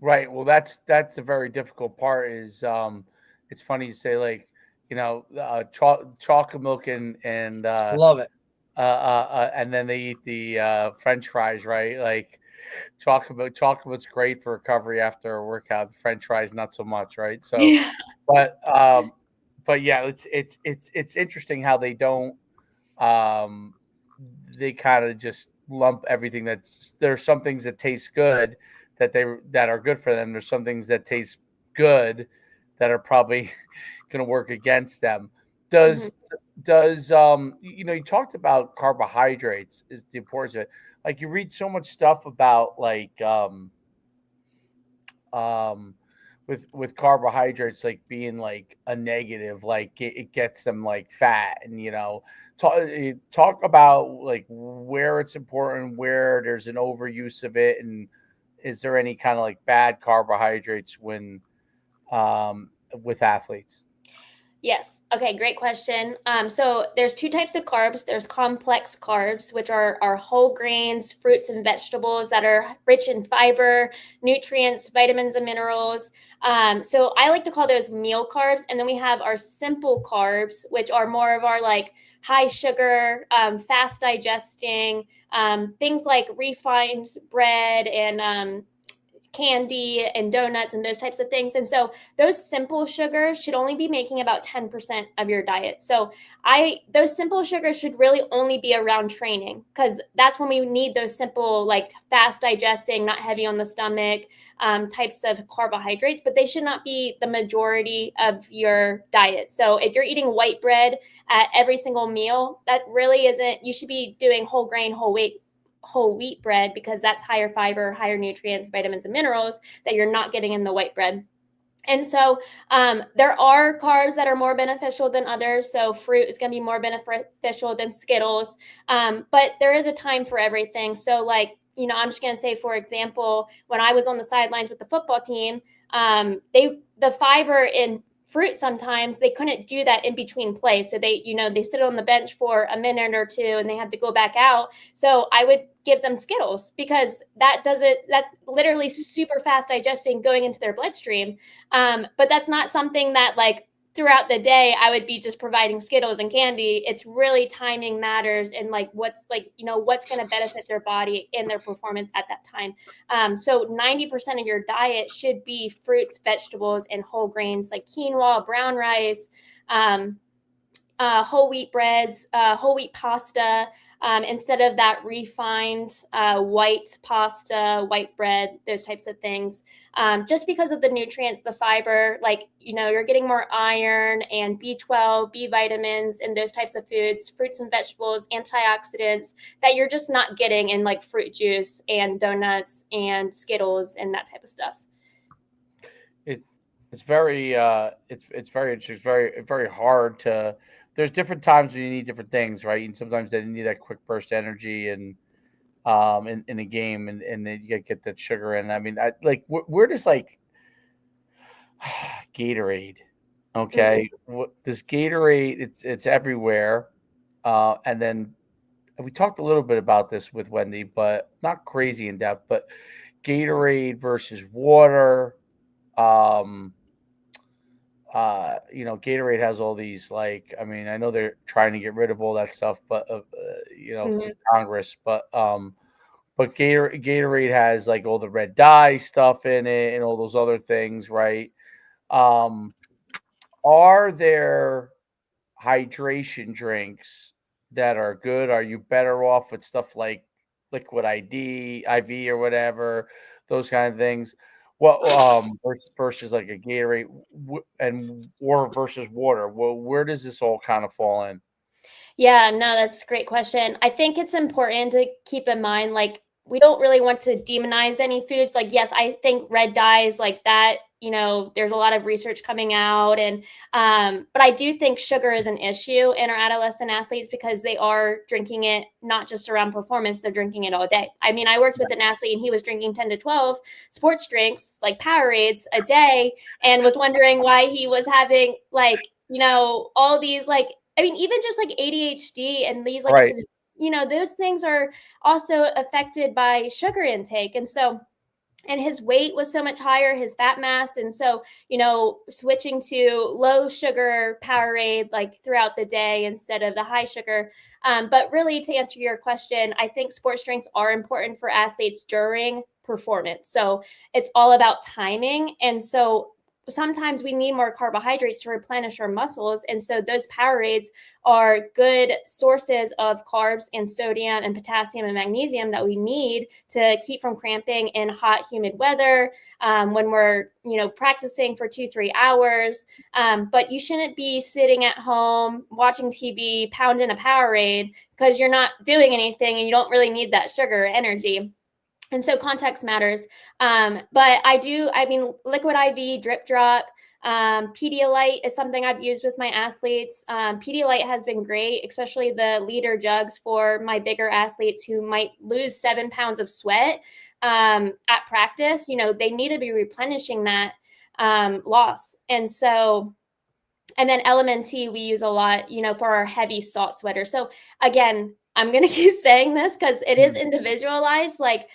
Right. Well, that's a very difficult part. Is it's funny you say, like, you know, chocolate milk and love it. And then they eat the French fries, right? Like, chocolate's great for recovery after a workout. French fries, not so much, right? So, Yeah. but yeah, it's interesting how they don't, they kind of just lump everything. There's some things that taste good that are good for them. There's some things that taste good that are probably going to work against them. Does you know, you talked about carbohydrates, is the importance of it. Like, you read so much stuff about, like, with carbohydrates, like, being like a negative, like it gets them like fat, and, you know, talk about, like, where it's important, where there's an overuse of it, and is there any kind of like bad carbohydrates when with athletes? Yes. Okay. Great question. So there's two types of carbs. There's complex carbs, which are whole grains, fruits, and vegetables that are rich in fiber, nutrients, vitamins, and minerals. So I like to call those meal carbs. And then we have our simple carbs, which are more of our, like, high sugar, fast digesting, things like refined bread and candy and donuts and those types of things. And so those simple sugars should only be making about 10% of your diet. So those simple sugars should really only be around training, because that's when we need those simple, like, fast digesting, not heavy on the stomach, types of carbohydrates, but they should not be the majority of your diet. So if you're eating white bread at every single meal, that really isn't, you should be doing whole grain, whole wheat bread, because that's higher fiber, higher nutrients, vitamins, and minerals that you're not getting in the white bread. And so there are carbs that are more beneficial than others. So fruit is going to be more beneficial than Skittles. But there is a time for everything. So, like, I'm just going to say, for example, when I was on the sidelines with the football team, the fiber in fruit, sometimes they couldn't do that in between plays. So they sit on the bench for a minute or two and they had to go back out. So I would give them Skittles because that's literally super fast digesting going into their bloodstream. But that's not something that like throughout the day I would be just providing Skittles and candy. It's really timing matters and like what's going to benefit their body and their performance at that time. So 90% of your diet should be fruits, vegetables, and whole grains like quinoa, brown rice, whole wheat breads, whole wheat pasta, instead of that refined white pasta, white bread, those types of things. Just because of the nutrients, the fiber, like, you're getting more iron and B12, B vitamins, and those types of foods, fruits and vegetables, antioxidants that you're just not getting in like fruit juice and donuts and Skittles and that type of stuff. It's very it's very interesting. It's very hard to. There's different times when you need different things, right? And sometimes they need that quick burst energy and in a game, and then you get that sugar in. I mean, where does like Gatorade? Okay, this Gatorade, it's everywhere, and then we talked a little bit about this with Wendy, but not crazy in depth. But Gatorade versus water. Gatorade has all these, like, I mean, I know they're trying to get rid of all that stuff, but from Congress, but Gatorade has like all the red dye stuff in it and all those other things, right? Are there hydration drinks that are good? Are you better off with stuff like liquid IV or whatever, those kind of things? What versus like a Gatorade or versus water? Well, where does this all kind of fall in? Yeah, no, that's a great question. I think it's important to keep in mind, like, we don't really want to demonize any foods. Like, yes, I think red dyes like that, there's a lot of research coming out. And, but I do think sugar is an issue in our adolescent athletes because they are drinking it, not just around performance, they're drinking it all day. I mean, I worked with an athlete and he was drinking 10 to 12 sports drinks, like Powerades a day, and was wondering why he was having like, all these like, I mean, even just like ADHD and these like, right. Those things are also affected by sugar intake. And so, and his weight was so much higher, his fat mass. And so, switching to low sugar Powerade like throughout the day instead of the high sugar. But really, to answer your question, I think sports drinks are important for athletes during performance. So it's all about timing. And so sometimes we need more carbohydrates to replenish our muscles. And so those Powerades are good sources of carbs and sodium and potassium and magnesium that we need to keep from cramping in hot, humid weather when we're, practicing for 2-3 hours. But you shouldn't be sitting at home watching TV, pounding a Powerade because you're not doing anything and you don't really need that sugar or energy. And so context matters. But liquid IV, drip drop, Pedialyte is something I've used with my athletes. Pedialyte has been great, especially the liter jugs for my bigger athletes who might lose 7 pounds of sweat at practice. They need to be replenishing that loss. And so, and then LMNT we use a lot, for our heavy salt sweaters. So again, I'm going to keep saying this because it is individualized. Like,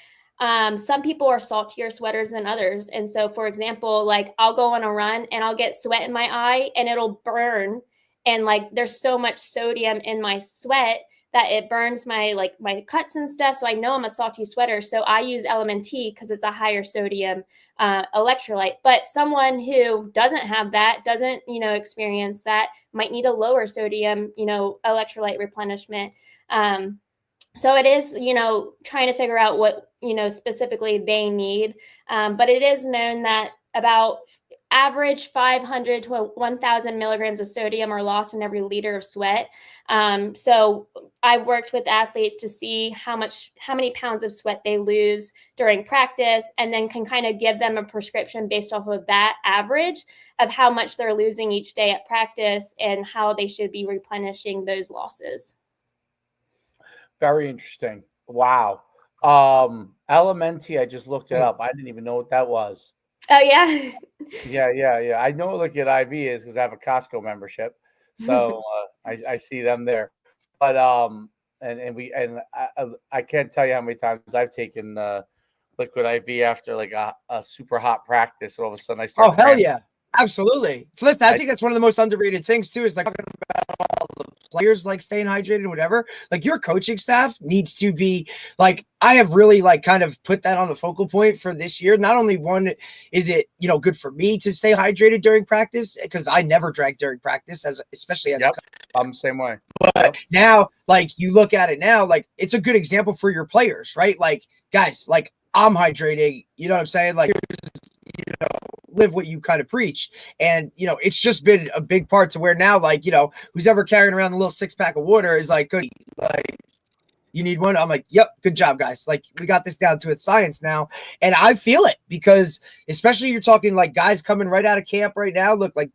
some people are saltier sweaters than others. And so, for example, like I'll go on a run and I'll get sweat in my eye and it'll burn. And like, there's so much sodium in my sweat that it burns my cuts and stuff. So I know I'm a salty sweater. So I use LMNT because it's a higher sodium electrolyte. But someone who doesn't have that, doesn't, experience that, might need a lower sodium, electrolyte replenishment. So it is, trying to figure out what, specifically they need. But it is known that about average 500 to 1,000 milligrams of sodium are lost in every liter of sweat. So I've worked with athletes to see how many pounds of sweat they lose during practice, and then can kind of give them a prescription based off of that average of how much they're losing each day at practice and how they should be replenishing those losses. Very interesting. Wow. Alimenti, I just looked it up. I didn't even know what that was. Oh yeah. Yeah. I know what Liquid IV is because I have a Costco membership, so I see them there. But I can't tell you how many times I've taken Liquid IV after like a super hot practice, and all of a sudden I Oh, start hell cramping. yeah. Absolutely. So listen, I think that's one of the most underrated things too, is like talking about all the players like staying hydrated and whatever. Like your coaching staff needs to be like, I have really like kind of put that on the focal point for this year. Not only one is it, good for me to stay hydrated during practice, because I never drank during practice, especially as a Yep, I'm the same way. but now, like you look at it now, like it's a good example for your players, right? Like, guys, like I'm hydrating, you know what I'm saying? Like, live what you kind of preach. And, it's just been a big part to where now, like, who's ever carrying around a little 6-pack of water is like, good, like, you need one? I'm like, yep, good job, guys. Like, we got this down to its science now. And I feel it because, especially you're talking like guys coming right out of camp right now. Look, like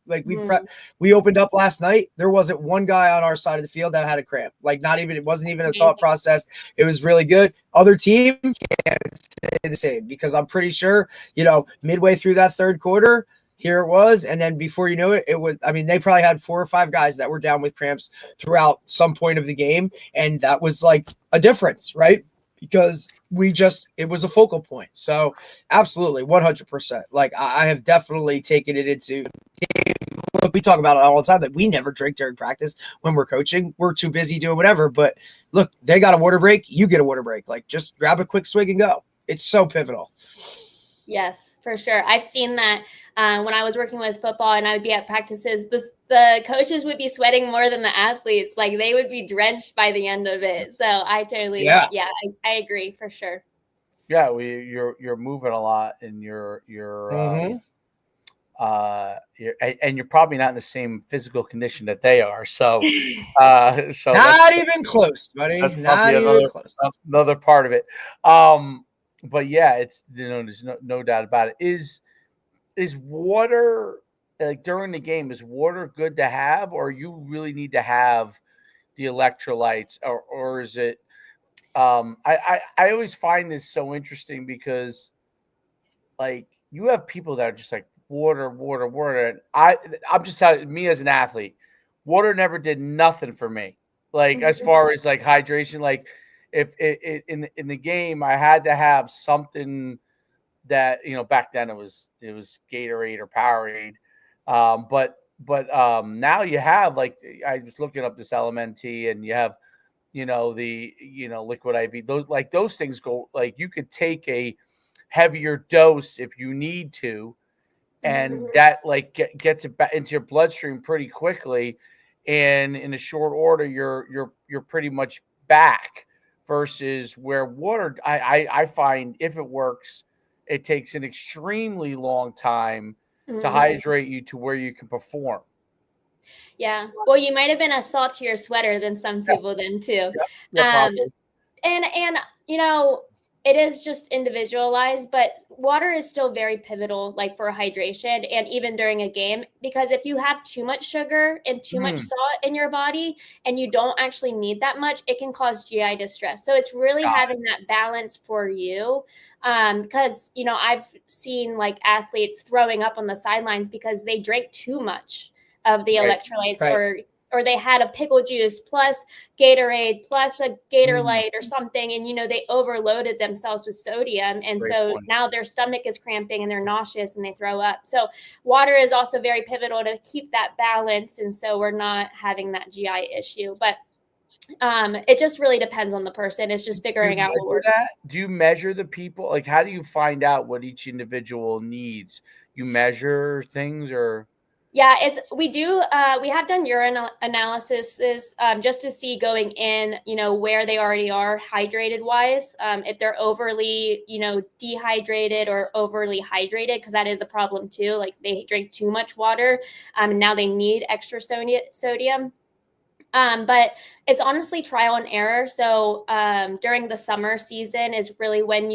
we opened up last night. There wasn't one guy on our side of the field that had a cramp. Like, it wasn't even a thought process. It was really good. Other team can't say the same, because I'm pretty sure, midway through that third quarter, here it was. And then before you know it, they probably had 4 or 5 guys that were down with cramps throughout some point of the game. And that was like a difference, right? Because it was a focal point. So absolutely 100%. Like I have definitely taken it into, look, we talk about it all the time that we never drink during practice when we're coaching. We're too busy doing whatever. But look, they got a water break. You get a water break. Like just grab a quick swig and go. It's so pivotal. Yes, for sure. I've seen that when I was working with football and I would be at practices, the coaches would be sweating more than the athletes. Like they would be drenched by the end of it. So I totally, I agree for sure. Yeah, you're moving a lot, and you're probably not in the same physical condition that they are. So not even close, buddy. Not even close. Another part of it. But yeah, it's there's no doubt about it. Is water, like during the game, is water good to have, or you really need to have the electrolytes, or is it? I always find this so interesting because, like, you have people that are just like water, and I'm just telling me as an athlete, water never did nothing for me. Like as far as like hydration, like if in the game I had to have something that back then it was Gatorade or Powerade, but now you have, like, I was looking up this LMNT, and you have the Liquid IV. Those things go, like, you could take a heavier dose if you need to, and that like gets it back into your bloodstream pretty quickly, and in a short order you're pretty much back, versus where water, I find, if it works, it takes an extremely long time to hydrate you to where you can perform. Yeah. Well, you might have been a saltier sweater than some people then too. Yeah, and it is just individualized, but water is still very pivotal, like for hydration and even during a game, because if you have too much sugar and too much salt in your body and you don't actually need that much, it can cause GI distress. So it's really having that balance for you. Because, I've seen like athletes throwing up on the sidelines because they drank too much of the electrolytes, or they had a pickle juice plus Gatorade plus a Gator Light or something, and they overloaded themselves with sodium, and now their stomach is cramping and they're nauseous and they throw up. So water is also very pivotal to keep that balance, and so we're not having that GI issue. But it just really depends on the person. It's just figuring out what works. Do you measure the people? Like, how do you find out what each individual needs? You measure things, or? Yeah, we do. We have done urine analysis just to see going in, where they already are hydrated wise. If they're overly, dehydrated or overly hydrated, because that is a problem too. Like they drink too much water, and now they need extra sodium. But it's honestly trial and error. So during the summer season is really when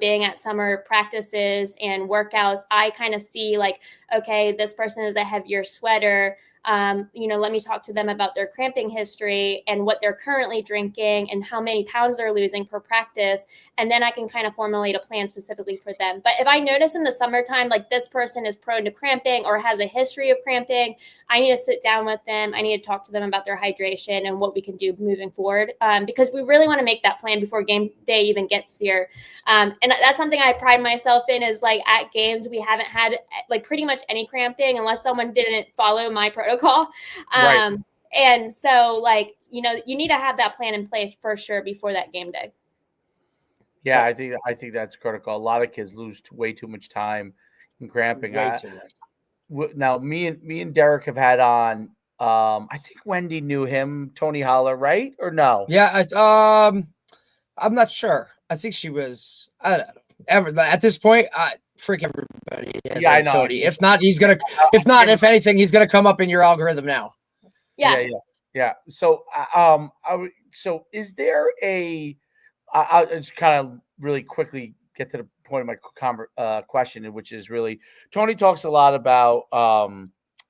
being at summer practices and workouts, I kind of see like, okay, this person is a heavier sweater. Let me talk to them about their cramping history and what they're currently drinking and how many pounds they're losing per practice. And then I can kind of formulate a plan specifically for them. But if I notice in the summertime, like this person is prone to cramping or has a history of cramping, I need to sit down with them. I need to talk to them about their hydration and what we can do moving forward, because we really want to make that plan before game day even gets here. And that's something I pride myself in, is like at games, we haven't had like pretty much any cramping unless someone didn't follow my protocol. Right. And so like, you need to have that plan in place for sure before that game day. Yeah, I think that's critical. A lot of kids lose way too much time in cramping. Way too much. Now, me and Derek have had on. I think Wendy knew him, Tony Holler, right or no? Yeah, I'm not sure. I think she was. I don't know. At this point, freak everybody. Yeah, I know. Tony. If not, he's gonna. If anything, he's gonna come up in your algorithm now. Yeah. So, so is there a? I'll just kind of really quickly get to the point of my question, which is really Tony talks a lot about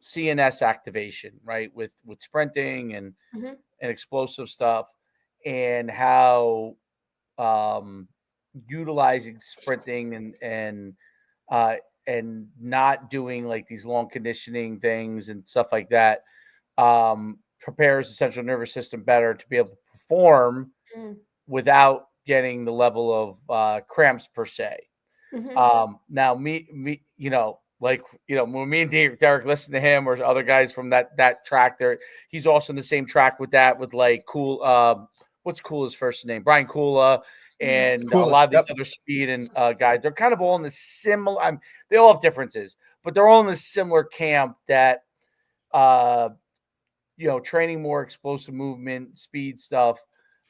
CNS activation, right, with sprinting and explosive stuff, and how utilizing sprinting and not doing like these long conditioning things and stuff like that prepares the central nervous system better to be able to perform without getting the level of cramps per se. Now me, when me and Derek listen to him or other guys from that track there, he's also in the same track with like what's Kula's first name? Brian Kula and a lot of these other speed and guys. They're kind of all in the similar. They all have differences, but they're all in this similar camp that training more explosive movement, speed stuff,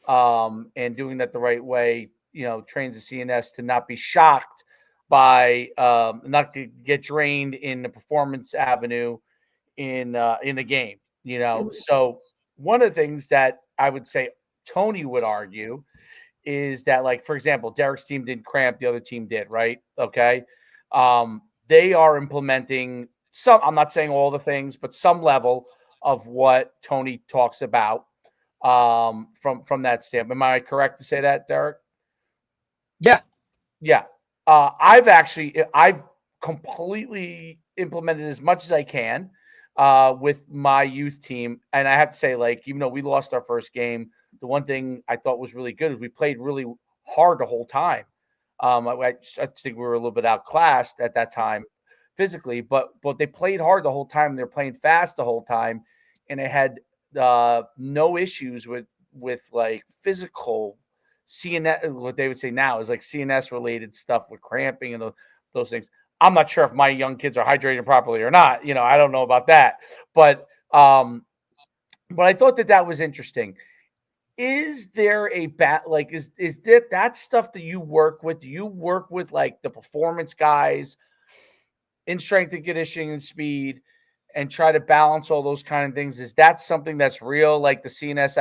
and doing that the right way, trains the CNS to not be shocked by not to get drained in the performance avenue in the game. So one of the things that I would say Tony would argue is that, like, for example, Derek's team didn't cramp, the other team did, right? Okay. They are implementing some, I'm not saying all the things, but some level of what Tony talks about from that standpoint. Am I correct to say that, Derek? Yeah. I've completely implemented as much as I can with my youth team. And I have to say, like, even though we lost our first game, the one thing I thought was really good is we played really hard the whole time. I think we were a little bit outclassed at that time physically, but they played hard the whole time. They're playing fast the whole time, and they had no issues with like physical CNS. What they would say now is like CNS related stuff with cramping and those things. I'm not sure if my young kids are hydrating properly or not. I don't know about that, but I thought that was interesting. Is there a is that stuff that you work with? Do you work with like the performance guys in strength and conditioning and speed and try to balance all those kind of things? Is that something that's real, like the CNS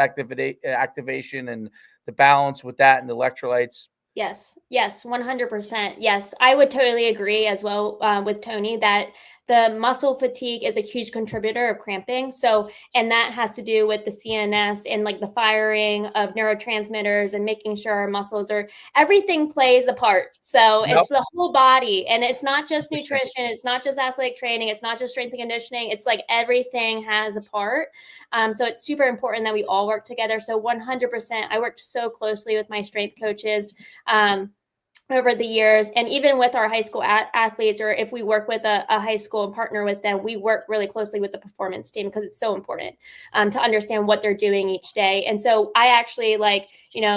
activation and the balance with that and the electrolytes? Yes, 100%. Yes, I would totally agree as well with Tony that the muscle fatigue is a huge contributor of cramping. So, and that has to do with the CNS and like the firing of neurotransmitters and making sure our muscles everything plays a part. So It's the whole body, and it's not just nutrition. It's not just athletic training. It's not just strength and conditioning. It's like everything has a part. So it's super important that we all work together. So 100%, I worked so closely with my strength coaches over the years, and even with our high school athletes, or if we work with a high school and partner with them, we work really closely with the performance team because it's so important to understand what they're doing each day. And so I actually, like,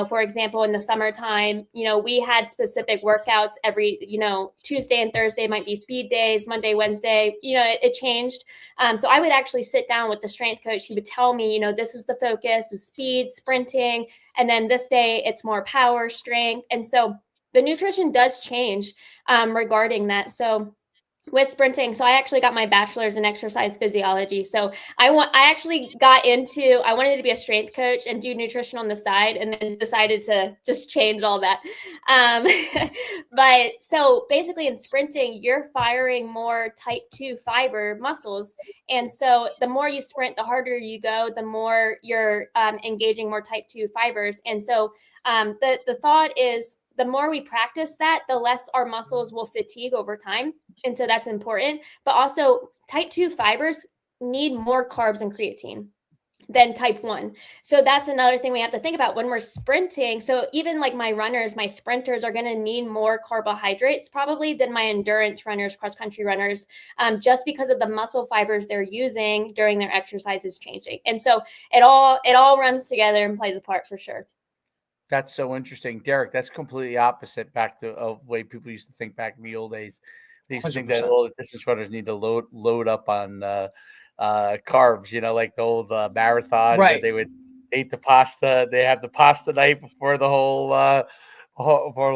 for example, in the summertime, we had specific workouts every, Tuesday and Thursday might be speed days, Monday, Wednesday, it changed. So I would actually sit down with the strength coach. He would tell me, this is the focus is speed, sprinting, and then this day it's more power, strength. And so the nutrition does change regarding that. So with sprinting, so I actually got my bachelor's in exercise physiology. So I wanted to be a strength coach and do nutrition on the side, and then decided to just change all that. But so basically in sprinting, you're firing more type 2 fiber muscles. And so the more you sprint, the harder you go, the more you're engaging more type 2 fibers. And so the thought is, the more we practice that, the less our muscles will fatigue over time. And so that's important. But also, type 2 fibers need more carbs and creatine than type 1. So that's another thing we have to think about when we're sprinting. So even like my sprinters are going to need more carbohydrates probably than my endurance runners, cross-country runners, just because of the muscle fibers they're using during their exercises changing. And so it all runs together and plays a part for sure. That's so interesting, Derek. That's completely opposite back to the way people used to think back in the old days. They used to think that 100%. all the distance runners need to load up on carbs. Like the old marathon, where Right. they would eat the pasta. They have the pasta night before the whole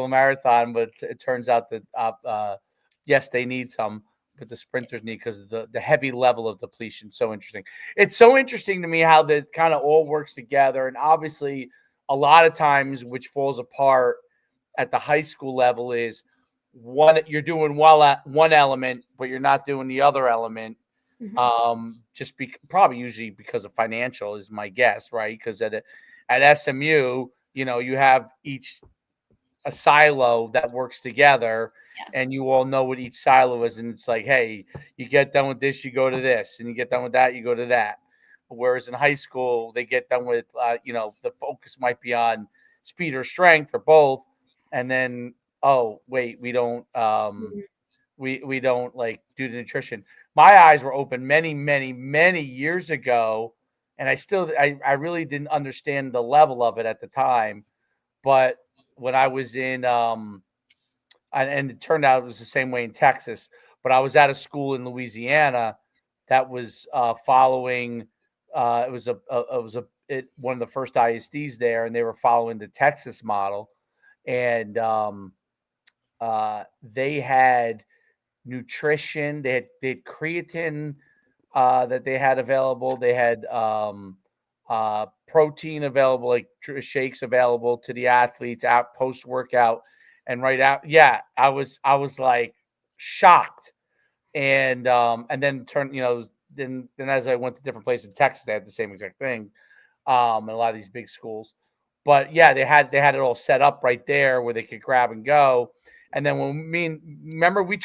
marathon. But it turns out that yes, they need some, but the sprinters need, because of the heavy level of depletion. So interesting. It's so interesting to me how that kind of all works together, and obviously, a lot of times, which falls apart at the high school level, is you're doing well at one element, but you're not doing the other element. Probably usually because of financial is my guess, right? Because at SMU, you have a silo that works together, and you all know what each silo is, and it's like, hey, you get done with this, you go to this, and you get done with that, you go to that. Whereas in high school, they get done with, the focus might be on speed or strength or both. And then, oh, wait, we don't, we don't like do the nutrition. My eyes were open many, many, many years ago. And I really didn't understand the level of it at the time. But when I was in, and it turned out it was the same way in Texas, but I was at a school in Louisiana that was following. It was one of the first ISDs there, and they were following the Texas model, and they had nutrition. They had creatine that they had available. They had protein available, like shakes available to the athletes out post workout and right out. Yeah, I was like shocked, and then then as I went to different places in Texas, they had the same exact thing, and a lot of these big schools. But yeah, they had it all set up right there where they could grab and go. And then remember we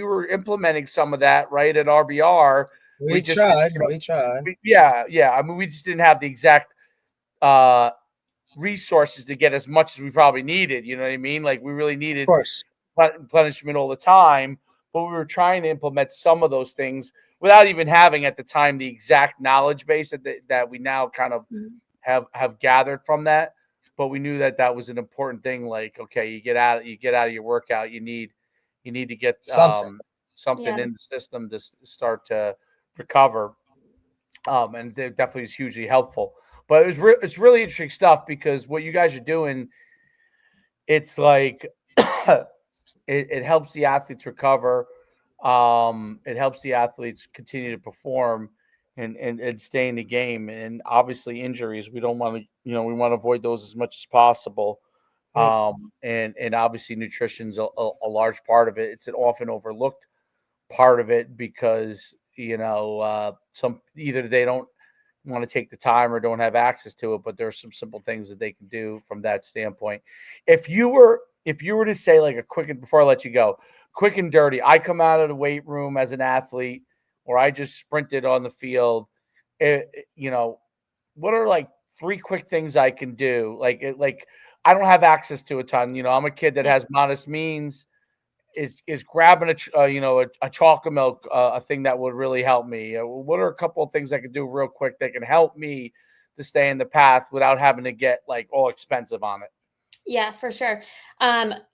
were implementing some of that right at RBR. We tried. Yeah. I mean, we just didn't have the exact resources to get as much as we probably needed. You know what I mean? Like we really needed replenishment all the time, but we were trying to implement some of those things without even having at the time the exact knowledge base that we now kind of have gathered from that. But we knew that was an important thing. Like, okay, you get out of your workout, you need to get something in the system to start to recover. And it definitely is hugely helpful. But it's really interesting stuff, because what you guys are doing, it's like it helps the athletes recover. It helps the athletes continue to perform and stay in the game. And obviously injuries, we don't want to, we want to avoid those as much as possible. And obviously nutrition's a large part of it. It's an often overlooked part of it, because, some either they don't want to take the time or don't have access to it, but there's some simple things that they can do from that standpoint. If you were to say, like, before I let you go, quick and dirty, I come out of the weight room as an athlete, or I just sprinted on the field, what are like 3 quick things I can do? Like I don't have access to a ton. I'm a kid that has modest means. Is grabbing a chocolate milk a thing that would really help me? What are a couple of things I can do real quick that can help me to stay in the path without having to get like all expensive on it? Yeah, for sure.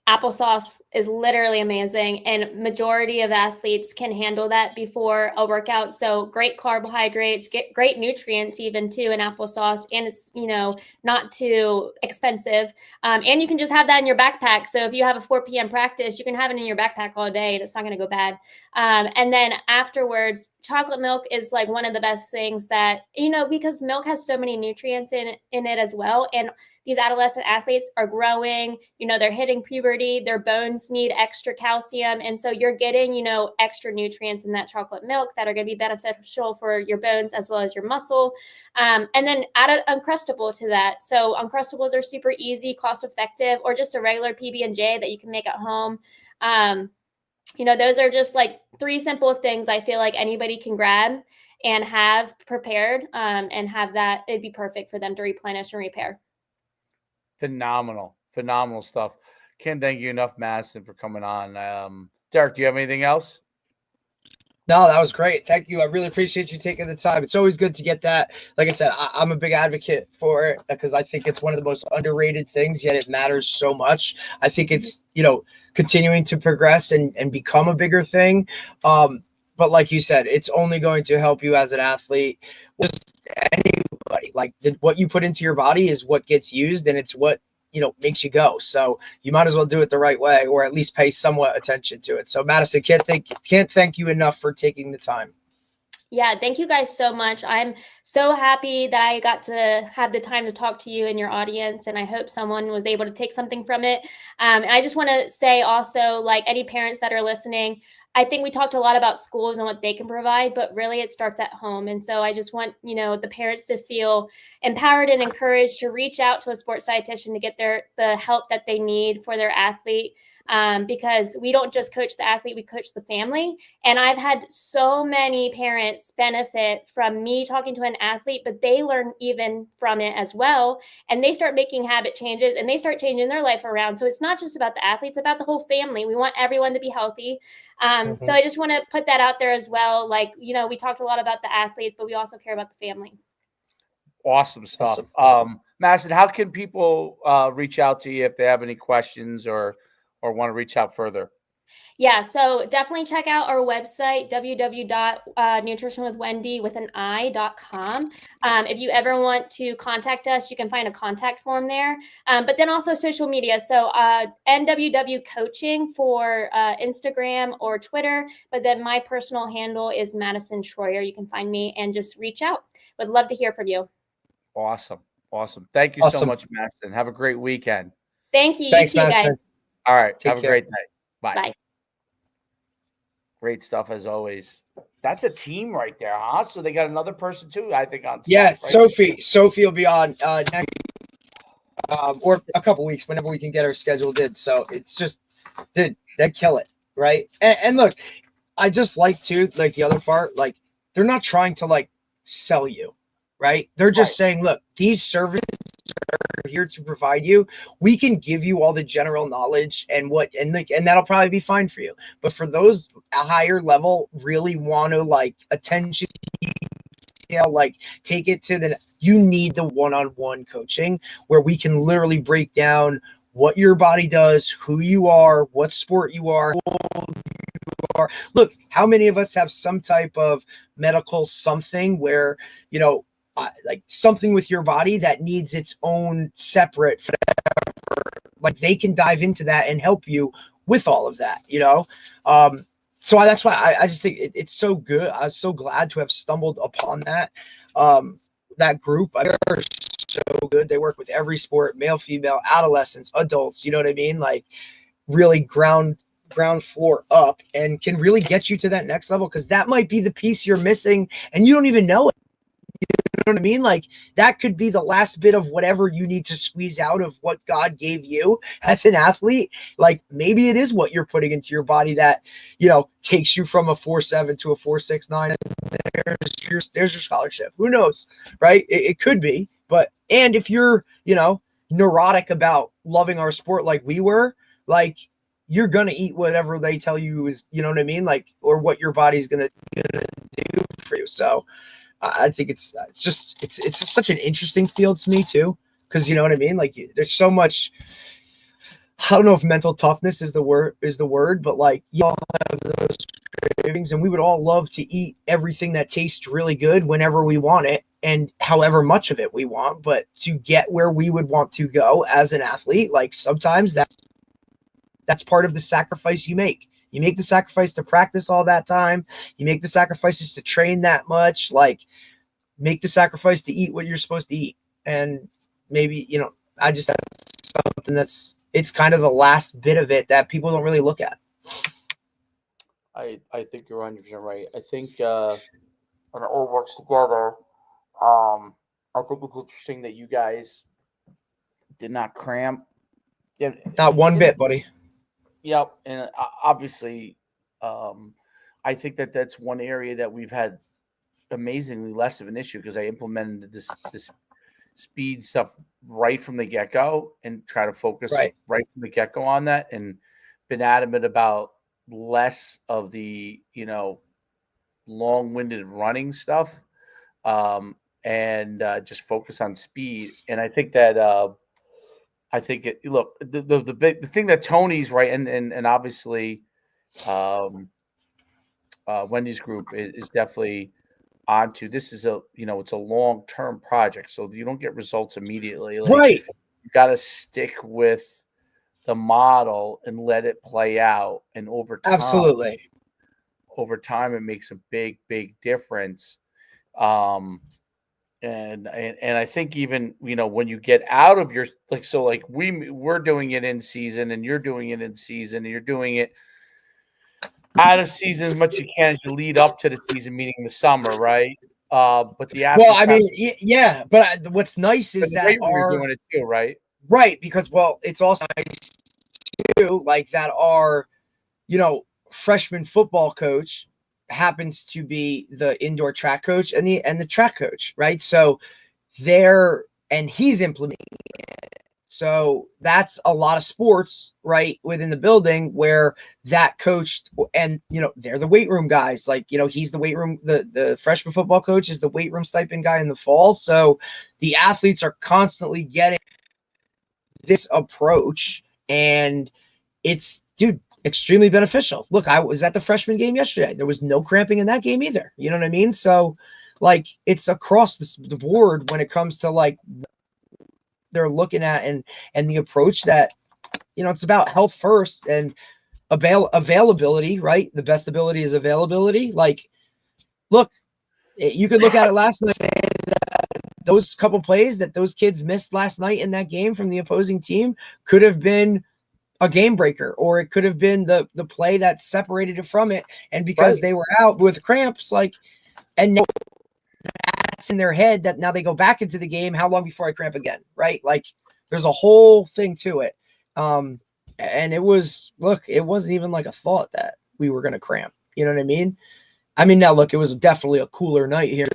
applesauce is literally amazing, and majority of athletes can handle that before a workout. So great carbohydrates, get great nutrients even too in applesauce, and it's not too expensive. And you can just have that in your backpack. So if you have a 4 p.m. practice, you can have it in your backpack all day and it's not going to go bad. And then afterwards, chocolate milk is like one of the best things that, because milk has so many nutrients in it as well. And these adolescent athletes are growing, they're hitting puberty, their bones need extra calcium. And so you're getting, extra nutrients in that chocolate milk that are going to be beneficial for your bones as well as your muscle. And then add an Uncrustable to that. So Uncrustables are super easy, cost effective, or just a regular PB&J that you can make at home. Those are just like 3 simple things I feel like anybody can grab and have prepared and have that. It'd be perfect for them to replenish and repair. Phenomenal stuff. Can't thank you enough, Madison, for coming on. Derek, do you have anything else? No, that was great. Thank you. I really appreciate you taking the time. It's always good to get that. Like I said, I'm a big advocate for it because I think it's one of the most underrated things, yet it matters so much. I think it's, continuing to progress and become a bigger thing. But like you said, it's only going to help you as an athlete. Just anybody. Like what you put into your body is what gets used, and it's what makes you go. So you might as well do it the right way, or at least pay somewhat attention to it. So Madison, can't thank you enough for taking the time. Yeah, thank you guys so much. I'm so happy that I got to have the time to talk to you and your audience, and I hope someone was able to take something from it. And I just want to say also, like any parents that are listening, I think we talked a lot about schools and what they can provide, but really it starts at home. And so I just want, the parents to feel empowered and encouraged to reach out to a sports dietitian to get the help that they need for their athlete. Because we don't just coach the athlete, we coach the family. And I've had so many parents benefit from me talking to an athlete, but they learn even from it as well. And they start making habit changes and they start changing their life around. So it's not just about the athletes, it's about the whole family. We want everyone to be healthy. So I just want to put that out there as well. Like, we talked a lot about the athletes, but we also care about the family. Awesome stuff. Madison, how can people reach out to you if they have any questions or want to reach out further? Yeah, so definitely check out our website, www.nutritionwithwendy.com. If you ever want to contact us, you can find a contact form there. But then also social media. So NWW Coaching for Instagram or Twitter. But then my personal handle is Madison Troyer. You can find me and just reach out. Would love to hear from you. Awesome. Thank you so much, Madison. Have a great weekend. Thank you. Thanks, you too, Madison. guys. All right. Take Have care. a great night. Bye. Bye. Great stuff as always. That's a team right there, huh? So they got another person too, I think, on Yeah, staff, right? Sophie will be on next or a couple weeks whenever we can get her scheduled in. So it's just, dude, they kill it, right? And look, I just like the other part, like they're not trying to like sell you, right? They're just saying, look, these services are here to provide you. We can give you all the general knowledge and that'll probably be fine for you. But for those higher level, really want to like attention, like take it to you need the one-on-one coaching where we can literally break down what your body does, who you are, what sport you are, how old you are. Look, how many of us have some type of medical something where, like something with your body that needs its own separate, like they can dive into that and help you with all of that, So that's why I just think it's so good. I was so glad to have stumbled upon that, that group. They're so good. They work with every sport, male, female, adolescents, adults, you know what I mean? Like really ground floor up, and can really get you to that next level. Cause that might be the piece you're missing and you don't even know it. You know what I mean? Like that could be the last bit of whatever you need to squeeze out of what God gave you as an athlete. Like maybe it is what you're putting into your body that, takes you from a 4.7 to a 4.69. There's your scholarship. Who knows? Right. It could be, and if you're, neurotic about loving our sport, like we were, like you're going to eat whatever they tell you is, you know what I mean? Like, or what your body's going to do for you. So, I think it's such an interesting field to me too, because you know what I mean. Like there's so much I don't know if mental toughness is the word, but like you all have those cravings, and we would all love to eat everything that tastes really good whenever we want it and however much of it we want. But to get where we would want to go as an athlete, like sometimes that's part of the sacrifice you make. You make the sacrifice to practice all that time. You make the sacrifices to train that much. Like, make the sacrifice to eat what you're supposed to eat. And maybe, I just, that's something it's kind of the last bit of it that people don't really look at. I think you're 100% right. I think when it all works together, I think it's interesting that you guys did not cramp. Yeah, not one bit, buddy. Yep, and obviously, I think that's one area that we've had amazingly less of an issue because I implemented this speed stuff right from the get-go and try to focus right from the get-go on that, and been adamant about less of the long-winded running stuff, and just focus on speed. And I think that look, the thing that Tony's right, and obviously Wendy's group is definitely onto. This is it's a long-term project, so you don't get results immediately. Like, right. You got to stick with the model and let it play out, and over time, absolutely, it makes a big difference. And I think even when you get out of your we're doing it in season, and you're doing it in season, and you're doing it out of season as much as you can as you lead up to the season, meaning the summer, right? But the yeah. But what's nice is that we're doing it too, right? Right, because it's also nice too, like that our freshman football coach happens to be the indoor track coach and the track coach, right? So he's implementing it. So that's a lot of sports right within the building where that coach, and they're the weight room guys. Like, he's the weight room, the freshman football coach is the weight room stipend guy in the fall. So the athletes are constantly getting this approach, and it's extremely beneficial. Look, I was at the freshman game yesterday. There was no cramping in that game either. You know what I mean? So like, it's across the board when it comes to like they're looking at and the approach that it's about health first and availability, right? The best ability is availability. Like, look, you could look at it last night, those couple plays that those kids missed last night in that game from the opposing team could have been a game breaker, or it could have been the play that separated it from it. And because they were out with cramps, and that's in their head that now they go back into the game. How long before I cramp again? Right. Like, there's a whole thing to it. And it wasn't even like a thought that we were going to cramp. You know what I mean? Now look, it was definitely a cooler night here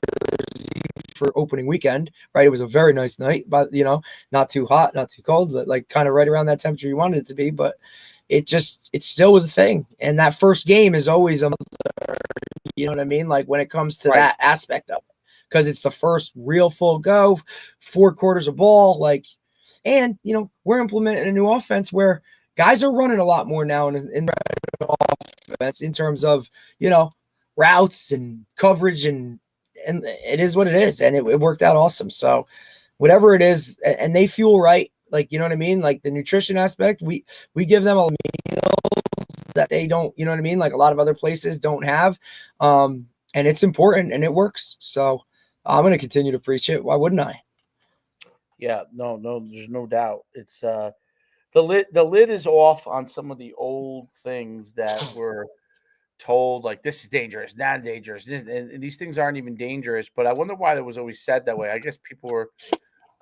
for opening weekend, right? It was a very nice night, but not too hot, not too cold, but like kind of right around that temperature you wanted it to be. But it still was a thing. And that first game is always you know what I mean? Like, when it comes to that aspect of it, because it's the first real full go, 4 quarters of ball, and we're implementing a new offense where guys are running a lot more now in offense in terms of routes and coverage, and it is what it is, and it worked out awesome. So whatever it is, and they fuel right, like, you know what I mean? Like, the nutrition aspect, we give them a meals that they don't, you know what I mean? Like, a lot of other places don't have, and it's important and it works. So I'm going to continue to preach it. Why wouldn't I? Yeah, no, there's no doubt. It's the lid is off on some of the old things that were told, like, this is dangerous, not dangerous, and these things aren't even dangerous. But I wonder why it was always said that way. I guess people were,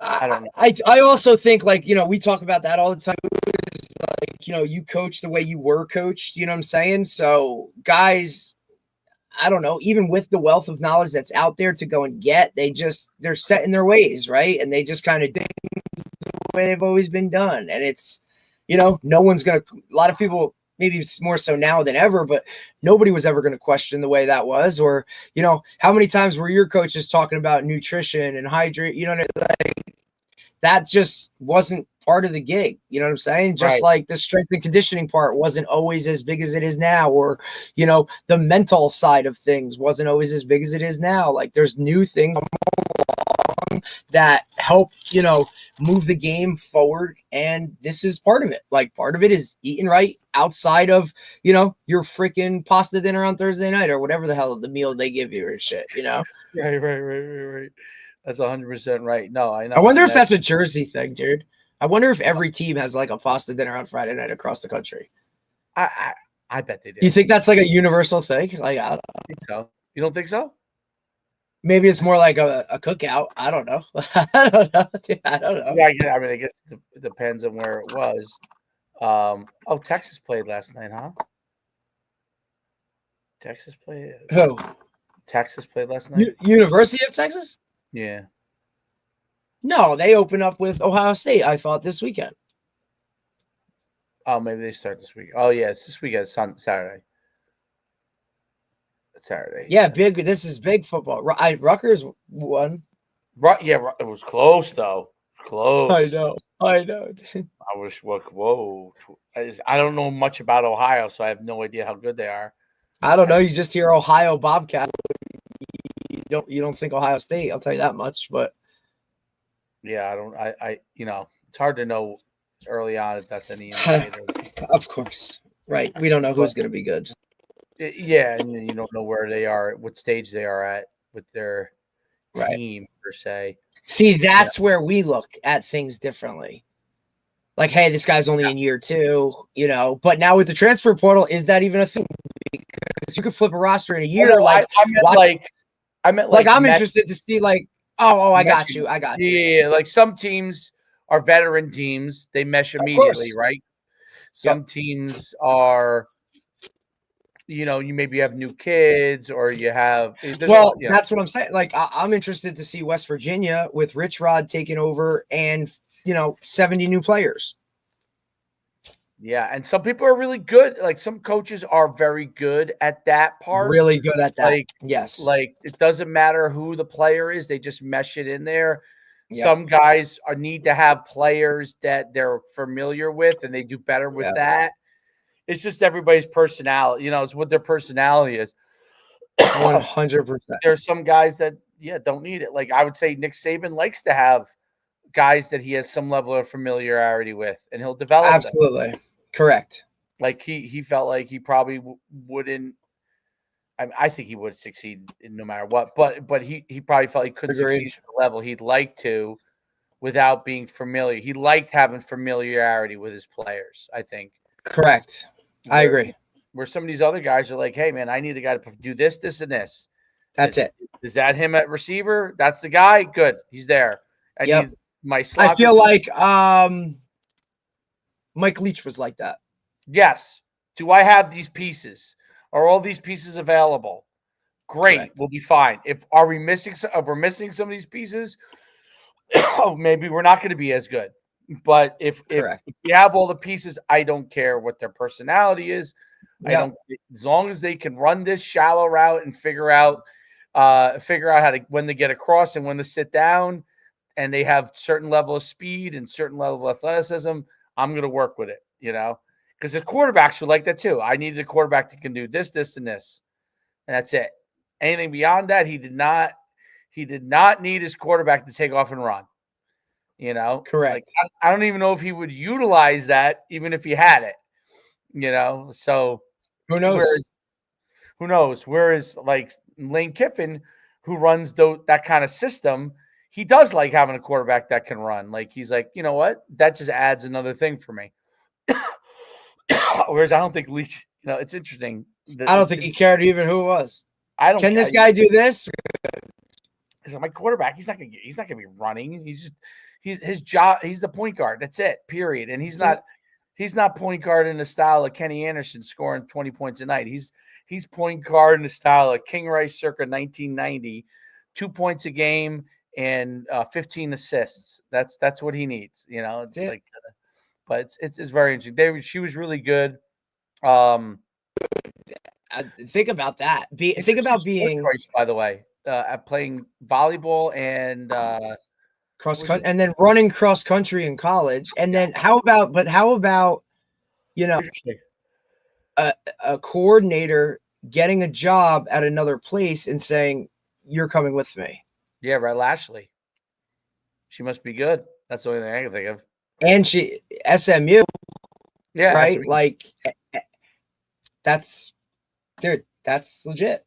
I don't know. I also think, like, we talk about that all the time. It's like, you coach the way you were coached, you know what I'm saying? So guys, I don't know, even with the wealth of knowledge that's out there to go and get, they're set in their ways, right? And they just kind of do things the way they've always been done. And it's, no one's going to, a lot of people, maybe it's more so now than ever, but nobody was ever going to question the way that was. Or, how many times were your coaches talking about nutrition and hydrate? Like, that just wasn't part of the gig. You know what I'm saying? Just Right. like the strength and conditioning part wasn't always as big as it is now, or, you know, the mental side of things wasn't always as big as it is now. Like there's new things that help, you know, move the game forward. And this is part of it. Like part of it is eating right outside of, you know, your freaking pasta dinner on Thursday night or whatever the hell the meal they give you or shit, you know? Right. That's 100% right. No, I know. I wonder And if that's a Jersey thing, dude. I wonder if every team has like a pasta dinner on Friday night across the country. I bet they do. You think that's like a universal thing? Like, I don't know. think so? You don't think so? Maybe it's more like a cookout. I don't know. I don't know. I don't know. Yeah, I mean, I guess it depends on where it was. Oh, Texas played last night, huh? Texas played. Who? Texas played last night. University of Texas? Yeah. No, they open up with Ohio State, I thought, this weekend. Oh, maybe they start this week. Oh, yeah, it's this weekend, Saturday. Saturday. Yeah, big. This is big football. Rutgers won. Yeah, it was close though. Close. I know. I wish. Whoa. I don't know much about Ohio, so I have no idea how good they are. I don't know. You just hear Ohio Bobcat. You don't think Ohio State? I'll tell you that much. But yeah, I don't. You know, it's hard to know early on if that's any indicator. Of course, right? We don't know who's going to be good. Yeah, and you don't know where they are, what stage they are at with their team per se. See, that's where we look at things differently. Like, hey, this guy's only in year 2, you know. But now with the transfer portal, is that even a thing? Because you could flip a roster in a year. I meant like I'm interested to see like, I got you. Yeah, like some teams are veteran teams; they mesh immediately, right? Some teams are. You know, you maybe have new kids or you have. That's what I'm saying. Like, I'm interested to see West Virginia with Rich Rod taking over and, you know, 70 new players. Yeah. And some people are really good. Like, some coaches are very good at that part. Really good at that. Like, yes. Like, it doesn't matter who the player is, they just mesh it in there. Yep. Some guys need to have players that they're familiar with and they do better with that. It's just everybody's personality, you know, it's what their personality is. 100%. There are some guys that, don't need it. Like I would say Nick Saban likes to have guys that he has some level of familiarity with, and he'll develop Absolutely. them. Correct. Like he felt like he probably wouldn't. I think he would succeed no matter what, but he probably felt he couldn't succeed at the level he'd like to without being familiar. He liked having familiarity with his players, I think. Correct. I agree. Where some of these other guys are like, hey, man, I need a guy to do this, this, and this. That's it. Is that him at receiver? That's the guy? Good. He's there. I feel like Mike Leach was like that. Yes. Do I have these pieces? Are all these pieces available? Great. Correct. We'll be fine. If we're missing some of these pieces, maybe we're not going to be as good. But if you have all the pieces, I don't care what their personality is. Yep. As long as they can run this shallow route and figure out how to when to get across and when to sit down, and they have certain level of speed and certain level of athleticism, I'm going to work with it, you know, because the quarterbacks were like that too. I needed a quarterback that can do this, this, and this, and that's it. Anything beyond that, he did not need his quarterback to take off and run. You know, correct. Like, I don't even know if he would utilize that, even if he had it. You know, so who knows? Who knows? Whereas, like Lane Kiffin, who runs that kind of system, he does like having a quarterback that can run. Like he's like, you know what? That just adds another thing for me. Whereas I don't think Leach. You know, it's interesting. I don't think he cared even who it was. I don't. Can this guy do this? He's like, my quarterback. He's not gonna be running. His job. He's the point guard. That's it. Period. And he's not point guard in the style of Kenny Anderson scoring 20 points a night. He's point guard in the style of King Rice circa 1990, 2 points a game and 15 assists. That's what he needs. You know, it's like, but it's very interesting. She was really good. Think about that. Think about being choice, by the way, at playing volleyball and cross country, and then running cross country in college. And then how about, you know, a coordinator getting a job at another place and saying, you're coming with me. Yeah, right. Lashley. She must be good. That's the only thing I can think of. And she SMU, Yeah, right? SMU. Like that's legit.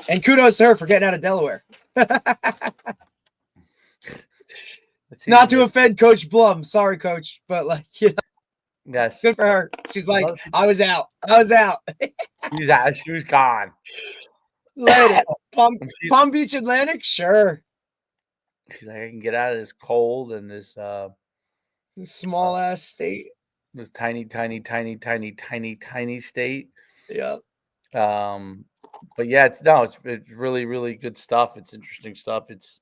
And kudos to her for getting out of Delaware. Not to offend Coach Blum. Sorry, Coach, but like, you know, yes, good for her. She's like, I was out. She was gone. Later. Palm Beach Atlantic, sure. She's like, I can get out of this cold and this small ass state. This tiny state. Yeah. But yeah, it's really, really good stuff. It's interesting stuff. It's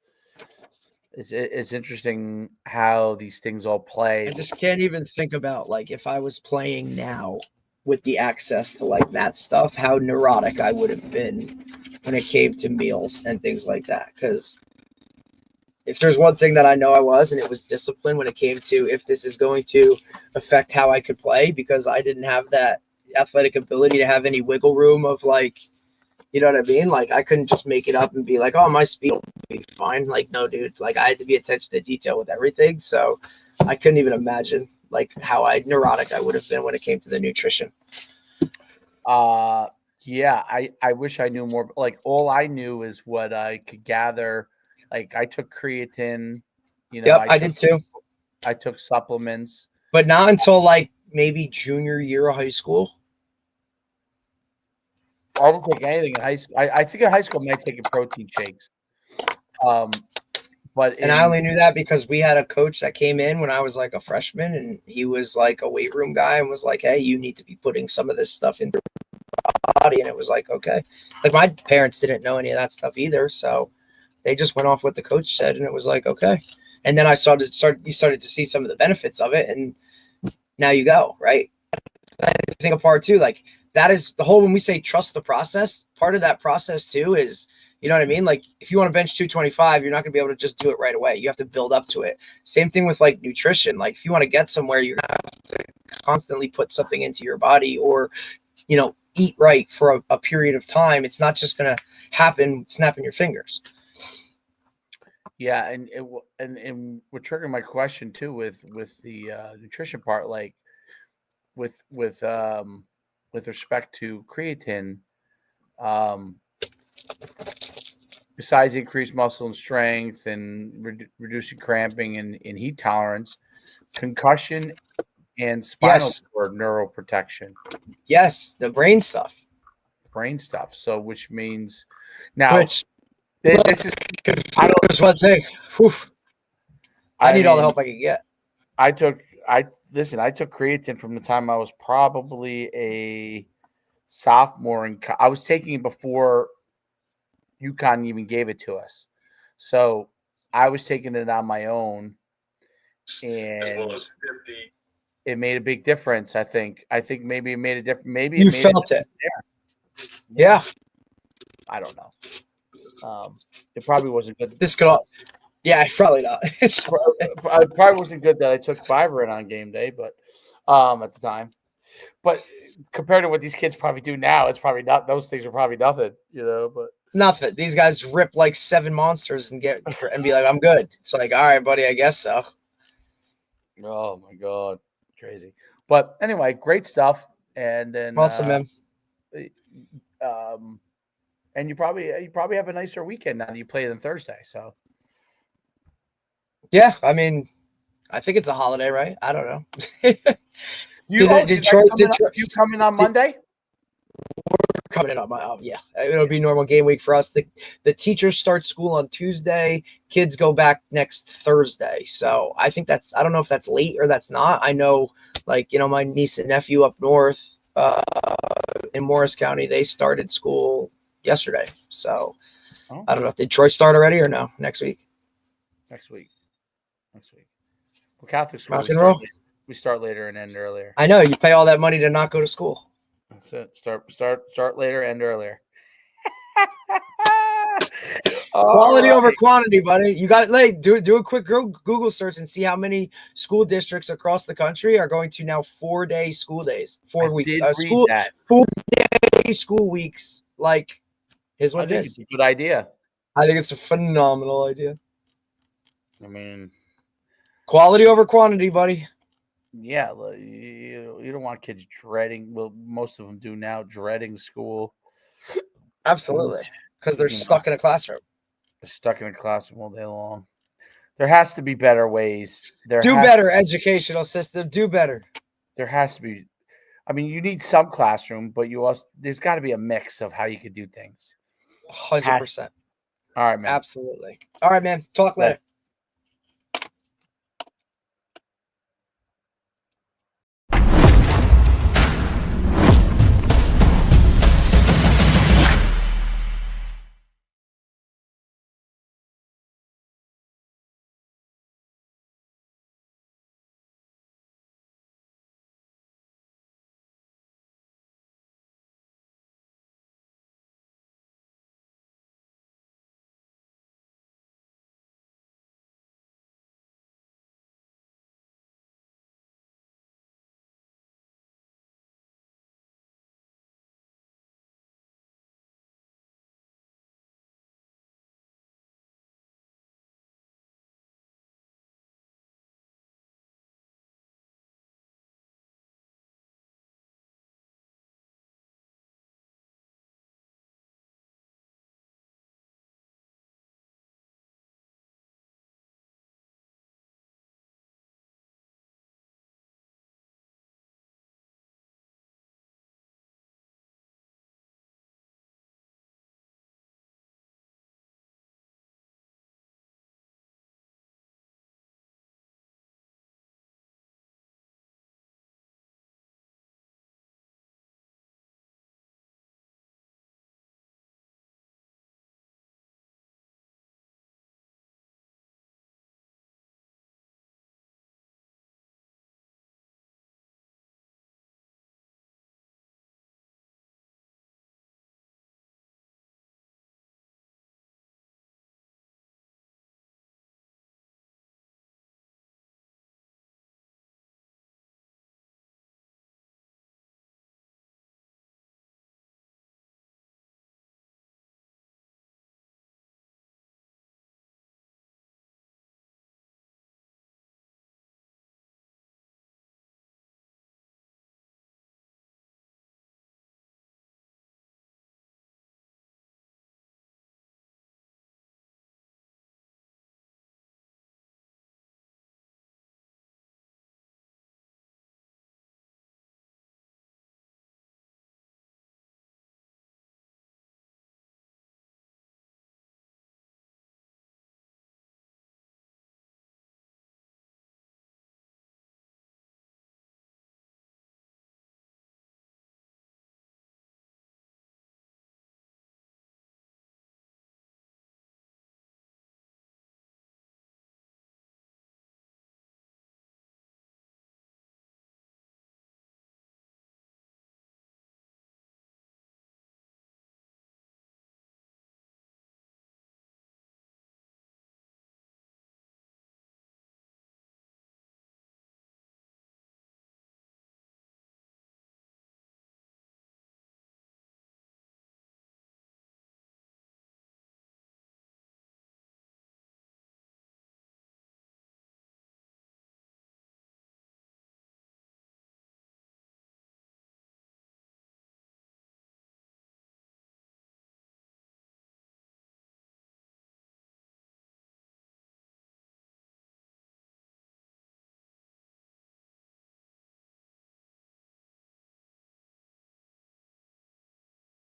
interesting how these things all play. I just can't even think about, like, if I was playing now with the access to like that stuff, how neurotic I would have been when it came to meals and things like that. Because if there's one thing that I know I was, and it was discipline when it came to if this is going to affect how I could play, because I didn't have that athletic ability to have any wiggle room of, like, you know what I mean? Like, I couldn't just make it up and be like, oh, my speed will be fine. Like, no, dude, like, I had to be attention to detail with everything. So I couldn't even imagine like how neurotic I would have been when it came to the nutrition. Yeah, I wish I knew more. Like, all I knew is what I could gather. Like, I took creatine, you know. Yep, I did too. I took supplements, but not until like maybe junior year of high school. I didn't take anything in high school. I think in high school I might take protein shakes. But I only knew that because we had a coach that came in when I was like a freshman, and he was like a weight room guy and was like, hey, you need to be putting some of this stuff in your body. And it was like, okay. Like, my parents didn't know any of that stuff either. So they just went off what the coach said, and it was like, okay. And then you started to see some of the benefits of it, and now you go, right? I think a part too, like, that is the whole, when we say trust the process, part of that process too is, you know what I mean? Like, if you want to bench 225, you're not going to be able to just do it right away. You have to build up to it. Same thing with like nutrition. Like, if you want to get somewhere, you're going to have to constantly put something into your body, or, you know, eat right for a period of time. It's not just going to happen snapping your fingers. Yeah. And what triggered my question too, with the nutrition part, like with respect to creatine, besides increased muscle and strength and reducing cramping and heat tolerance, concussion and spinal cord neuroprotection. Yes, the brain stuff. So, which means now, this is because one thing. Whew, I need all the help I can get. I took creatine from the time I was probably a sophomore, I was taking it before UConn even gave it to us. So I was taking it on my own, and as well as 50. It made a big difference. I think maybe it made a difference. Maybe you felt it. Yeah. I don't know. It probably wasn't good. Yeah, probably not. It probably wasn't good that I took Fiverr on game day, but at the time. But compared to what these kids probably do now, it's probably not. Those things are probably nothing, you know. But nothing. These guys rip like 7 monsters and be like, I'm good. It's like, all right, buddy, I guess so. Oh my God, crazy. But anyway, great stuff. And then awesome, man. And you probably have a nicer weekend now that you play on Thursday. So yeah, I mean, I think it's a holiday, right? I don't know. Detroit you coming on Monday? We're coming in on my yeah. It'll be normal game week for us. The teachers start school on Tuesday. Kids go back next Thursday. So I think I don't know if that's late or that's not. I know, like, you know, my niece and nephew up north in Morris County, they started school yesterday. So I don't know. Did Troy start already or no? Next week. Well, Catholic school. Rock and roll. We start later and end earlier. I know, you pay all that money to not go to school. That's it. Start later, end earlier. Quality All over right. quantity, buddy. You got it. Like, do a quick Google search and see how many school districts across the country are going to now 4-day school days, I 4 weeks, did read school that. 4-day school weeks. Like, here's I what it think is. it's a good idea. I think it's a phenomenal idea. I mean, Quality over quantity, buddy. yeah, you don't want kids dreading. Well, most of them do now, dreading school. Absolutely, because they're You know, stuck in a classroom. they're stuck in a classroom all day long. There has to be better ways. Do better, educational system. Do better. There has to be. I mean, you need some classroom, but there's got to be a mix of how you could do things. 100%. All right, man. Absolutely. All right, man. Talk later.